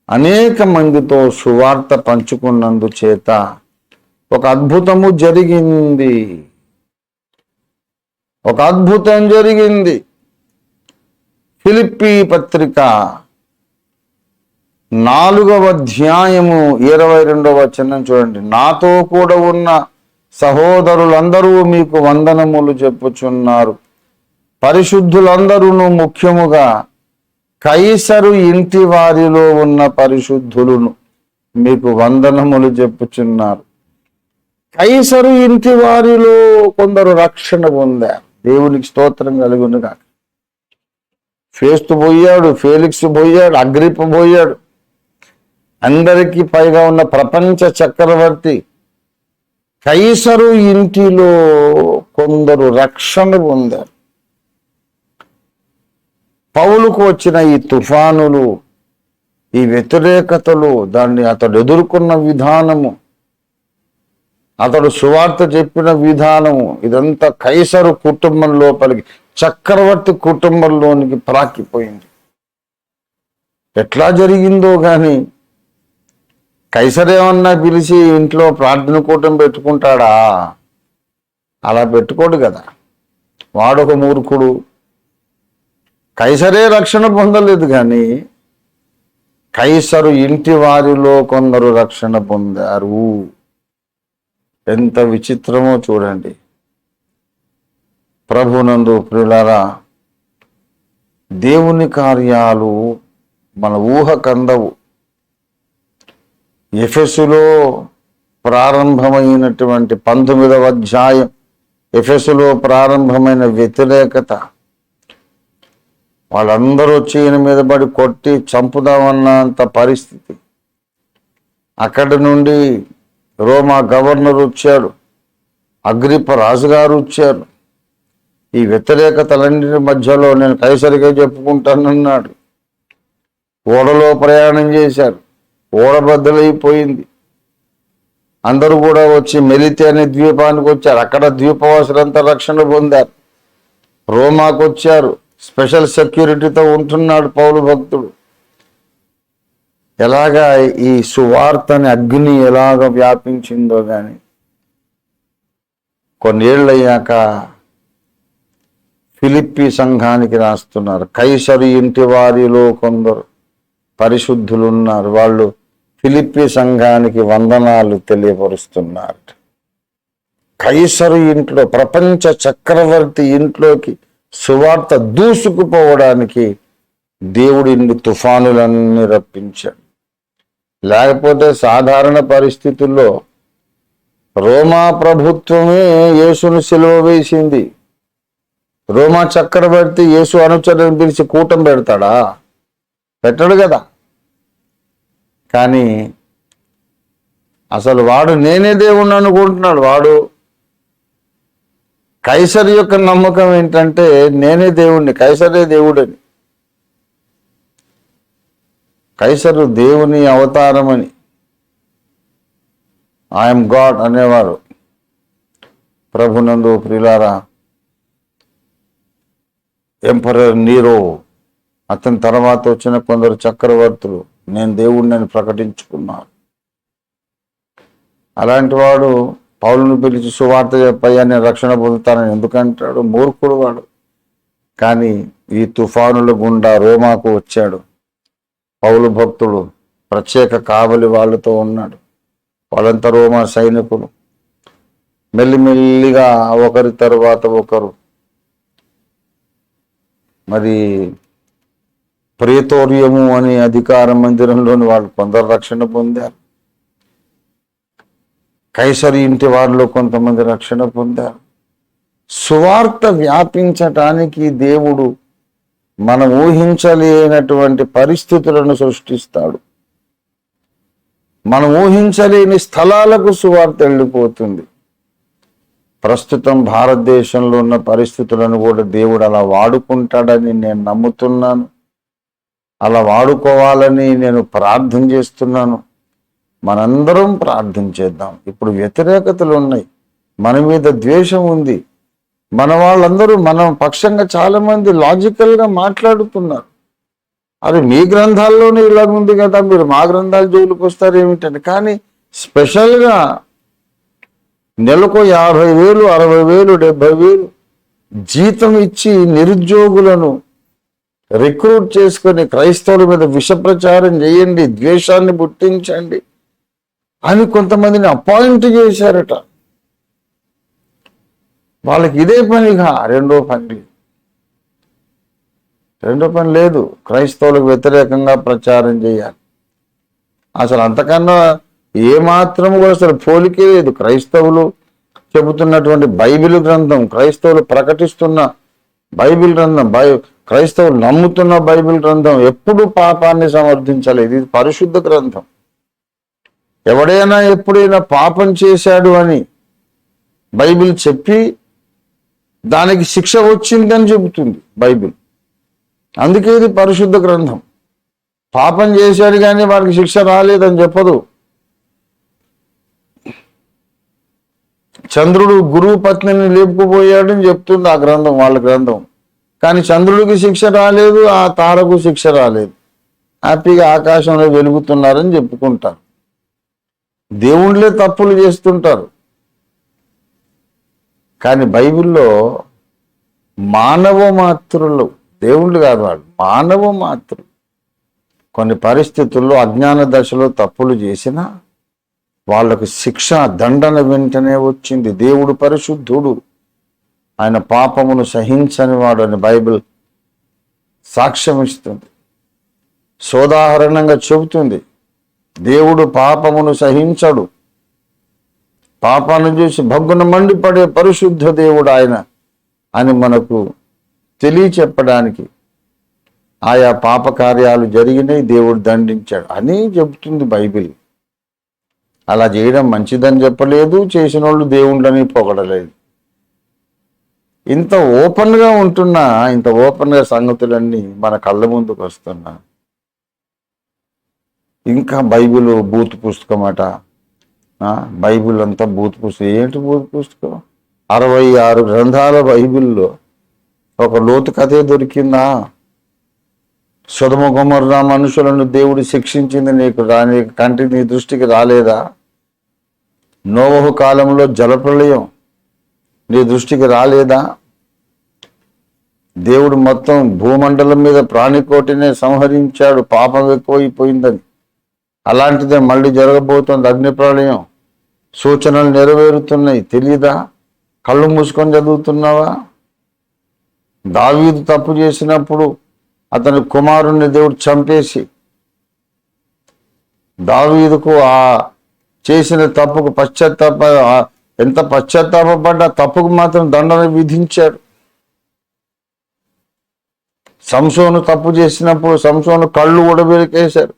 A: అనేక మందితో సువార్త పంచుకున్నందు చేత ఒక అద్భుతం జరిగింది. ఫిలిప్పీ పత్రిక 4వ అధ్యాయము 22వ వచనం చూడండి. నాతో కూడా ఉన్న సహోదరులందరూ మీకు వందనములు చెప్పుచున్నారు. పరిశుద్ధులందరూ ముఖ్యముగా కైసరు ఇంటి వారిలో ఉన్న పరిశుద్ధులను మీకు వందనములు చెప్పుచున్నారు. కైసరు ఇంటి వారిలో కొందరు రక్షణ పొందారు. దేవునికి స్తోత్రం కలుగునుగా. ఫేస్తు పోయాడు, ఫేలిక్స్ పోయాడు, అగ్రిప్ప పోయాడు. అందరికీ పైగా ఉన్న ప్రపంచ చక్రవర్తి కైసరు ఇంటిలో కొందరు రక్షణ పొందారు. పౌలుకు వచ్చిన ఈ తుఫానులు, ఈ వ్యతిరేకతలు, దాన్ని అతడు ఎదుర్కొన్న విధానము, అతడు సువార్త చెప్పిన విధానము, ఇదంతా కైసరు కుటుంబం లోపలికి, చక్రవర్తి కుటుంబంలోనికి ప్రాకిపోయింది. ఎట్లా జరిగిందో కానీ కైసరేమన్నా పిలిచి ఇంట్లో ప్రార్థన కూటం పెట్టుకుంటాడా? అలా పెట్టుకోడు కదా. వాడొక మూర్ఖుడు. కైసరే రక్షణ పొందలేదు, కానీ కైసరు ఇంటి వారిలో కొందరు రక్షణ పొందారు. ఎంత విచిత్రమో చూడండి. ప్రభునందు ప్రియులారా, దేవుని కార్యాలు మన ఊహ కందవు. ఎఫెసులో ప్రారంభమైనటువంటి 19వ అధ్యాయం, ఎఫెసులో ప్రారంభమైన వ్యతిరేకత, వాళ్ళందరూ వచ్చి ఈయన మీద పడి కొట్టి చంపుదామన్నంత పరిస్థితి. అక్కడి నుండి రోమా గవర్నర్ వచ్చాడు, అగ్రిప్ప రాజుగారు వచ్చారు. ఈ వ్యతిరేకతలన్నిటి మధ్యలో నేను కైసరిగా చెప్పుకుంటానన్నాడు. ఓడలో ప్రయాణం చేశారు, ఓడ బద్దలైపోయింది. అందరూ కూడా వచ్చి మెలితే అనే ద్వీపానికి వచ్చారు. అక్కడ ద్వీపవాసులంతా రక్షణ పొందారు. రోమాకు వచ్చారు, స్పెషల్ సెక్యూరిటీతో ఉంటున్నాడు పౌలు భక్తుడు. ఎలాగా ఈ సువార్తని అగ్ని ఎలాగ వ్యాపించిందో కానీ కొన్నేళ్ళు అయ్యాక ఫిలిప్పీ సంఘానికి రాస్తున్నారు. కైసరు ఇంటి వారిలో కొందరు పరిశుద్ధులు ఉన్నారు. వాళ్ళు ఫిలిప్పీ సంఘానికి వందనాలు తెలియపరుస్తున్నారు. కైసరు ఇంట్లో, ప్రపంచ చక్రవర్తి ఇంట్లోకి సువార్త దూసుకుపోవడానికి దేవుడు ఇన్ని తుఫానులన్నీ రప్పించాడు. లేకపోతే సాధారణ పరిస్థితుల్లో రోమా ప్రభుత్వమే యేసును సిలువ వేసింది. రోమా చక్రవర్తి యేసు అనుచరులను పిలిచి కూటం పెడతాడా? పెట్టడు కదా. కానీ అసలు వాడు నేనే దేవుణ్ణి అనుకుంటున్నాడు. వాడు కైసరు యొక్క నమ్మకం ఏంటంటే నేనే దేవుణ్ణి, కైసరే దేవుడని. కైసరు దేవుని అవతారమని, ఐఎమ్ గాడ్ అనేవారు. ప్రభునందు ప్రియులారా, ఎంపరర్ నీరో, అతని తర్వాత వచ్చిన కొందరు చక్రవర్తులు నేను దేవుణ్ణి అని ప్రకటించుకున్నారు. అలాంటి వాడు పౌలును పిలిచి సువార్త చెప్పయ్యా నేను రక్షణ పొందుతానని ఎందుకంటాడు? మూర్ఖుడు వాడు. కానీ ఈ తుఫానుల గుండా రోమాకు వచ్చాడు. పౌలు భక్తుడు ప్రత్యేక కావలి వాళ్ళతో ఉన్నాడు. వాళ్ళంతా రోమా సైనికులు. మెల్లిమెల్లిగా ఒకరి తర్వాత ఒకరు మరి ప్రేతోర్యము అనే అధికార మందిరంలోని వాళ్ళు కొందరు రక్షణ పొందారు. కైసరి ఇంటి వారిలో కొంతమంది రక్షణ పొందారు. సువార్త వ్యాపించటానికి దేవుడు మనం ఊహించలేనటువంటి పరిస్థితులను సృష్టిస్తాడు. మనం ఊహించలేని స్థలాలకు సువార్త వెళ్ళిపోతుంది. ప్రస్తుతం భారతదేశంలో ఉన్న పరిస్థితులను కూడా దేవుడు అలా వాడుకుంటాడని నేను నమ్ముతున్నాను. అలా వాడుకోవాలని నేను ప్రార్థన చేస్తున్నాను. మనందరం ప్రార్థన చేద్దాం. ఇప్పుడు వ్యతిరేకతలు ఉన్నాయి, మన మీద ద్వేషం ఉంది. మన వాళ్ళందరూ మన పక్షంగా చాలా మంది లాజికల్గా మాట్లాడుతున్నారు. అది మీ గ్రంథాల్లోనే ఇలా ఉంది కదా, మీరు మా గ్రంథాల జోలికి వస్తారు ఏమిటని. కానీ స్పెషల్గా నెలకు 50,000, 60,000, 70,000 జీతం ఇచ్చి నిరుద్యోగులను రిక్రూట్ చేసుకొని క్రైస్తవుల మీద విషప్రచారం చేయండి, ద్వేషాన్ని పుట్టించండి అని కొంతమందిని అపాయింట్ చేశారట. వాళ్ళకి ఇదే పనిగా రెండో పని లేదు. క్రైస్తవులకు వ్యతిరేకంగా ప్రచారం చేయాలి. అసలు అంతకన్నా ఏమాత్రం కూడా అసలు పోలికే లేదు. క్రైస్తవులు చెబుతున్నటువంటి బైబిల్ గ్రంథం, క్రైస్తవులు ప్రకటిస్తున్న బైబిల్ గ్రంథం, క్రైస్తవులు నమ్ముతున్న బైబిల్ గ్రంథం ఎప్పుడు పాపాన్ని సమర్థించలేదు. ఇది పరిశుద్ధ గ్రంథం. ఎవడైనా ఎప్పుడైనా పాపం చేశాడు అని బైబిల్ చెప్పి దానికి శిక్ష వచ్చిందని చెబుతుంది బైబిల్. అందుకే ఇది పరిశుద్ధ గ్రంథం. పాపం చేశాడు కానీ వాడికి శిక్ష రాలేదని చెప్పదు. చంద్రుడు గురువు పత్నిని లేపుకుపోయాడని చెప్తుంది ఆ గ్రంథం, వాళ్ళ గ్రంథం. కానీ చంద్రుడికి శిక్ష రాలేదు, ఆ తారకు శిక్ష రాలేదు. హ్యాపీగా ఆకాశంలో వెలుగుతున్నారని చెప్పుకుంటారు. దేవుళ్ళే తప్పులు చేస్తుంటారు. కానీ బైబిల్లో మానవ మాతృలు, దేవుళ్ళు కాదు వాళ్ళు, మానవ మాతృలు కొన్ని పరిస్థితుల్లో అజ్ఞాన దశలో తప్పులు చేసినా వాళ్ళకు శిక్ష దండన వెంటనే వచ్చింది. దేవుడు పరిశుద్ధుడు, ఆయన పాపమును సహించని వాడు అని బైబిల్ సాక్ష్యం ఇస్తుంది, సోదాహరణంగా చెబుతుంది. దేవుడు పాపమును సహించడు, పాపాన్ని చూసి భగ్గున మండిపడే పరిశుద్ధ దేవుడు ఆయన అని మనకు తెలియచెప్పడానికి ఆయా పాప కార్యాలు జరిగినాయి, దేవుడు దండించాడు అని చెబుతుంది బైబిల్. అలా చేయడం మంచిదని చెప్పలేదు, చేసిన వాళ్ళు దేవుళ్ళని పొగడలేదు. ఇంత ఓపెన్గా ఉంటున్నా, ఇంత ఓపెన్గా సంగతులన్నీ మన కళ్ళ ముందుకు వస్తున్నా, ఇంకా బైబిల్ బూత్ పుస్తకం అట. బైబిల్ అంతా బూత్ పుస్తకం. ఏంటి బూత్ పుస్తకం? 66 గ్రంథాల బైబిల్లో ఒక లోతు కథే దొరికిందా? సొదొమ గొమొర్రా మనుషులను దేవుడు శిక్షించింది నీకు నీ దృష్టికి రాలేదా? నోవహు కాలంలో జలప్రళయం నీ దృష్టికి రాలేదా? దేవుడు మొత్తం భూమండలం మీద ప్రాణికోటినే సంహరించాడు, పాపం ఎక్కువైపోయిందని. అలాంటిదే మళ్ళీ జరగబోతోంది అగ్ని ప్రళయం. సూచనలు నెరవేరుతున్నాయి, తెలీదా? కళ్ళు మూసుకొని చదువుతున్నావా? దావీదు తప్పు చేసినప్పుడు అతని కుమారుణ్ణి దేవుడు చంపేసి దావీదుకు ఆ చేసిన తప్పుకు ఎంత పశ్చాత్తాపడ్డా తప్పుకు మాత్రం దండన విధించాడు. సంసోను తప్పు చేసినప్పుడు సంసోను కళ్ళు ఊడబెరికేశారు,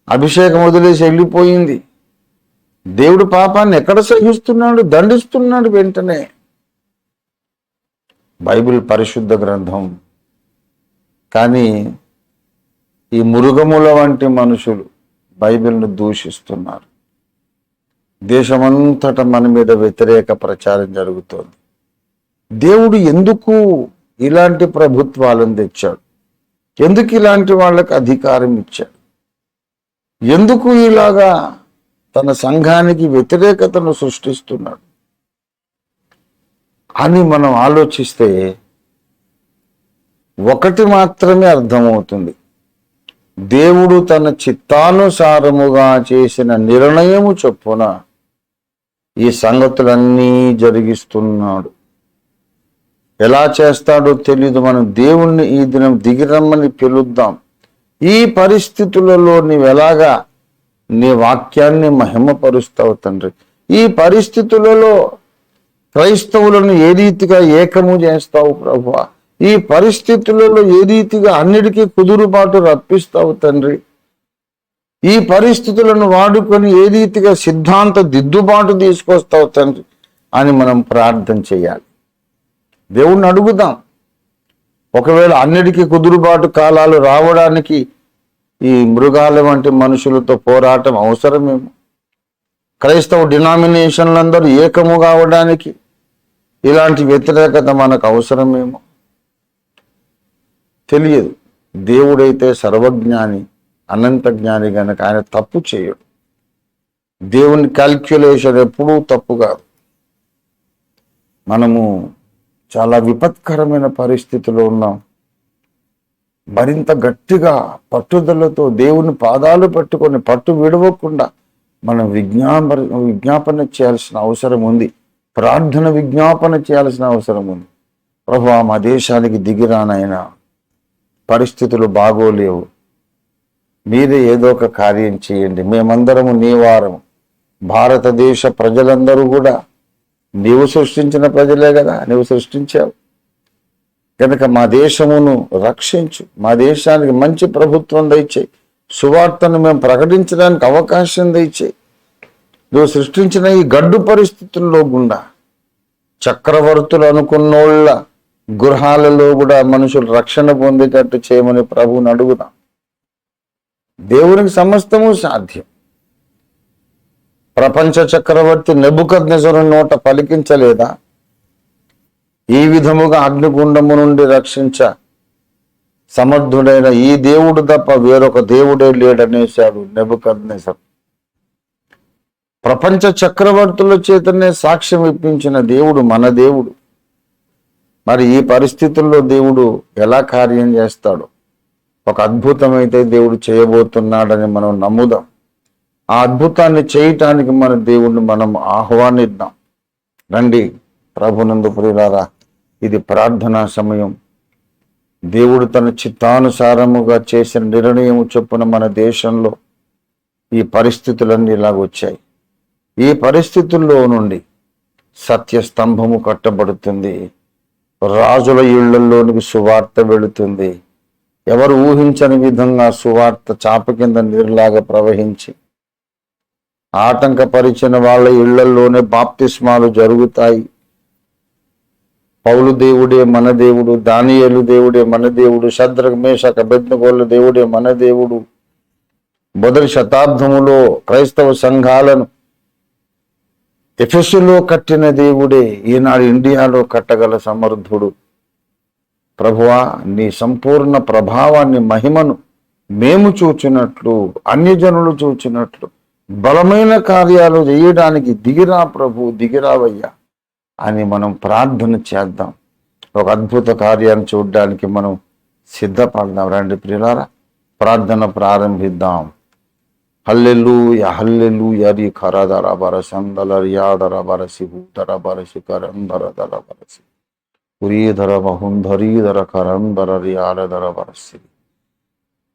A: అభిషేకం వదిలేసి వెళ్ళిపోయింది. దేవుడు పాపాన్ని ఎక్కడ సహిస్తున్నాడు? దండిస్తున్నాడు వెంటనే. బైబిల్ పరిశుద్ధ గ్రంథం. కానీ ఈ మురుగముల వంటి మనుషులు బైబిల్ను దూషిస్తున్నారు. దేశమంతటా మన మీద వ్యతిరేక ప్రచారం జరుగుతోంది. దేవుడు ఎందుకు ఇలాంటి ప్రభుత్వాలను తెచ్చాడు? ఎందుకు ఇలాంటి వాళ్ళకి అధికారం ఇచ్చాడు? ఎందుకు ఇలాగా తన సంఘానికి వ్యతిరేకతను సృష్టిస్తున్నాడు అని మనం ఆలోచిస్తే ఒకటి మాత్రమే అర్థమవుతుంది. దేవుడు తన చిత్తానుసారముగా చేసిన నిర్ణయము చొప్పున ఈ సంగతులన్నీ జరిగిస్తున్నాడు. ఎలా చేస్తాడో తెలీదు. మనం దేవుణ్ణి ఈ దినం దిగిరమ్మని పిలుద్దాం. ఈ పరిస్థితులలో నీవెలాగా నీ వాక్యాన్ని మహిమపరుస్తావు తండ్రి. ఈ పరిస్థితులలో క్రైస్తవులను ఏ రీతిగా ఏకము చేస్తావు ప్రభువా. ఈ పరిస్థితులలో ఏ రీతిగా అన్నిటికీ కుదురుబాటు రప్పిస్తావు తండ్రి. ఈ పరిస్థితులను వాడుకొని ఏ రీతిగా సిద్ధాంత దిద్దుబాటు తీసుకొస్తావు తండ్రి అని మనం ప్రార్థన చేయాలి. దేవుణ్ణి అడుగుదాం. ఒకవేళ అన్నిటికీ కుదురుబాటు కాలాలు రావడానికి ఈ మృగాల వంటి మనుషులతో పోరాటం అవసరమేమో. క్రైస్తవ డినామినేషన్లందరూ ఏకము కావడానికి ఇలాంటి వ్యతిరేకత మనకు అవసరమేమో తెలియదు. దేవుడైతే సర్వజ్ఞాని, అనంత జ్ఞాని గనక ఆయన తప్పు చేయడు. దేవుని క్యాల్క్యులేషన్ ఎప్పుడూ తప్పు కాదు. మనము చాలా విపత్కరమైన పరిస్థితిలో ఉన్నాం. మరింత గట్టిగా పట్టుదలతో దేవుని పాదాలు పట్టుకొని పట్టు విడవకుండా మనం విజ్ఞాపన చేయాల్సిన అవసరం ఉంది. ప్రార్థన విజ్ఞాపన చేయాల్సిన అవసరం ఉంది. ప్రభువా, మా దేశానికి దిగిరానైనా పరిస్థితులు బాగోలేవు, మీరే ఏదో ఒక కార్యం చేయండి. మేమందరము నీ వారము. భారతదేశ ప్రజలందరూ కూడా నీవు సృష్టించిన ప్రజలే కదా, నీవు సృష్టించావు కనుక మా దేశమును రక్షించు. మా దేశానికి మంచి ప్రభుత్వం దయచేయి. సువార్తను మేము ప్రకటించడానికి అవకాశం దయచేయి. నువ్వు సృష్టించిన ఈ గడ్డు పరిస్థితుల్లో గుండా చక్రవర్తులు అనుకున్నోళ్ళ గృహాలలో కూడా మనుషులు రక్షణ పొందేటట్టు చేయమని ప్రభువుని అడుగుదాం. దేవునికి సమస్తము సాధ్యం. ప్రపంచ చక్రవర్తి నెబుకద్నెజరు నోట పలికించలేదా, ఈ విధముగా అగ్నిగుండము నుండి రక్షించ సమర్థుడైన ఈ దేవుడు తప్ప వేరొక దేవుడే లేడనేశాడు నెబుకద్నెజరు. ప్రపంచ చక్రవర్తుల చేతనే సాక్ష్యం ఇప్పించిన దేవుడు మన దేవుడు. మరి ఈ పరిస్థితుల్లో దేవుడు ఎలా కార్యం చేస్తాడు? ఒక అద్భుతమైతే దేవుడు చేయబోతున్నాడని మనం నమ్ముదాం. ఆ అద్భుతాన్ని చేయటానికి మన దేవుణ్ణి మనం ఆహ్వానిద్దాం. రండి ప్రభునందు ప్రియులారా, ఇది ప్రార్థనా సమయం. దేవుడు తన చిత్తానుసారముగా చేసిన నిర్ణయం చొప్పున మన దేశంలో ఈ పరిస్థితులన్నీ ఇలాగొచ్చాయి. ఈ పరిస్థితుల్లో నుండి సత్య స్తంభము కట్టబడుతుంది. రాజుల ఇళ్లలోనికి సువార్త వెళుతుంది. ఎవరు ఊహించని విధంగా సువార్త చాప కింద నీరులాగా ప్రవహించి ఆటంకపరిచిన వాళ్ళ ఇళ్లలోనే బాప్తిస్మాలు జరుగుతాయి. పౌలు దేవుడే మన దేవుడు, దానియేలు దేవుడే మన దేవుడు, షద్రక్ మేషక్ అబేద్నెగోల దేవుడే మన దేవుడు. మొదటి శతాబ్దములో క్రైస్తవ సంఘాలను ఎఫెసులో కట్టిన దేవుడే ఈనాడు ఇండియాలో కట్టగల సమర్థుడు. ప్రభువా, నీ సంపూర్ణ ప్రభావాన్ని, మహిమను మేము చూచినట్లు, అన్యజనులు చూచినట్లు బలమైన కార్యాలు చేయడానికి దిగిరా ప్రభు, దిగిరావయ్యా అని మనం ప్రార్థన చేద్దాం. ఒక అద్భుత కార్యాన్ని చూడడానికి మనం సిద్ధపడదాం. రండి ప్రియులారా, ప్రార్థన ప్రారంభిద్దాం. హల్లెలూయా హల్లెలూయా రి ఖరదర బరసందల రియాదర బరసి భూతర బరసి కరందర దర బరసి ఉరీధర బహుంధరీధర కరందర రియాదర బరసి.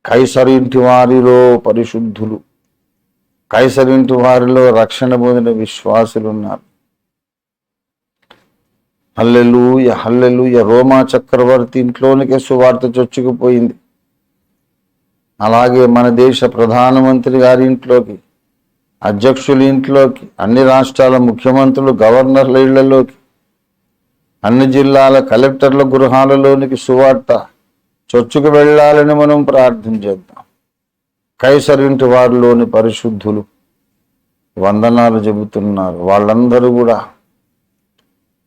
A: కైసరింటి వారిలో పరిశుద్ధులు, కైసరింటి వారిలో రక్షణ పొందిన విశ్వాసులు ఉన్నారు. హల్లెలూయా హల్లెలూయా. రోమా చక్రవర్తి ఇంట్లోనికే సువార్త చొచ్చుకుపోయింది. అలాగే మన దేశ ప్రధానమంత్రి గారి ఇంట్లోకి, అధ్యక్షుల ఇంట్లోకి, అన్ని రాష్ట్రాల ముఖ్యమంత్రులు, గవర్నర్ల ఇళ్లలోకి, అన్ని జిల్లాల కలెక్టర్ల గృహాలలోనికి సువార్త చొచ్చుకు వెళ్ళాలని మనం ప్రార్థన చేద్దాం. కైసరింటి వారిలోని పరిశుద్ధులు వందనాలు చెబుతున్నారు. వాళ్ళందరూ కూడా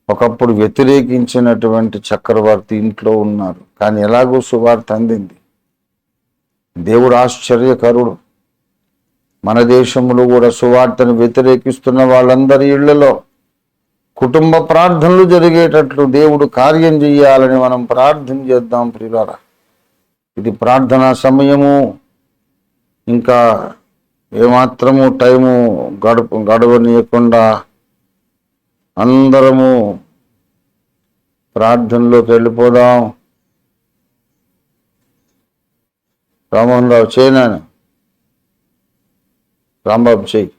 A: ఒకప్పుడు వ్యతిరేకించినటువంటి చక్రవర్తి ఇంట్లో ఉన్నారు. కానీ ఎలాగో సువార్త అందింది. దేవుడు ఆశ్చర్యకరుడు. మన దేశంలో కూడా సువార్తను వ్యతిరేకిస్తున్న వాళ్ళందరి ఇళ్లలో కుటుంబ ప్రార్థనలు జరిగేటట్లు దేవుడు కార్యం చేయాలని మనం ప్రార్థన చేద్దాం ప్రియులారా. ఇది ప్రార్థనా సమయము. ఇంకా ఏమాత్రము టైము గడవనీయకుండా అందరము ప్రార్థనలోకి వెళ్ళిపోదాం. రామోహన్ రావు చేయనా, రాంబాబు చెయ్యి.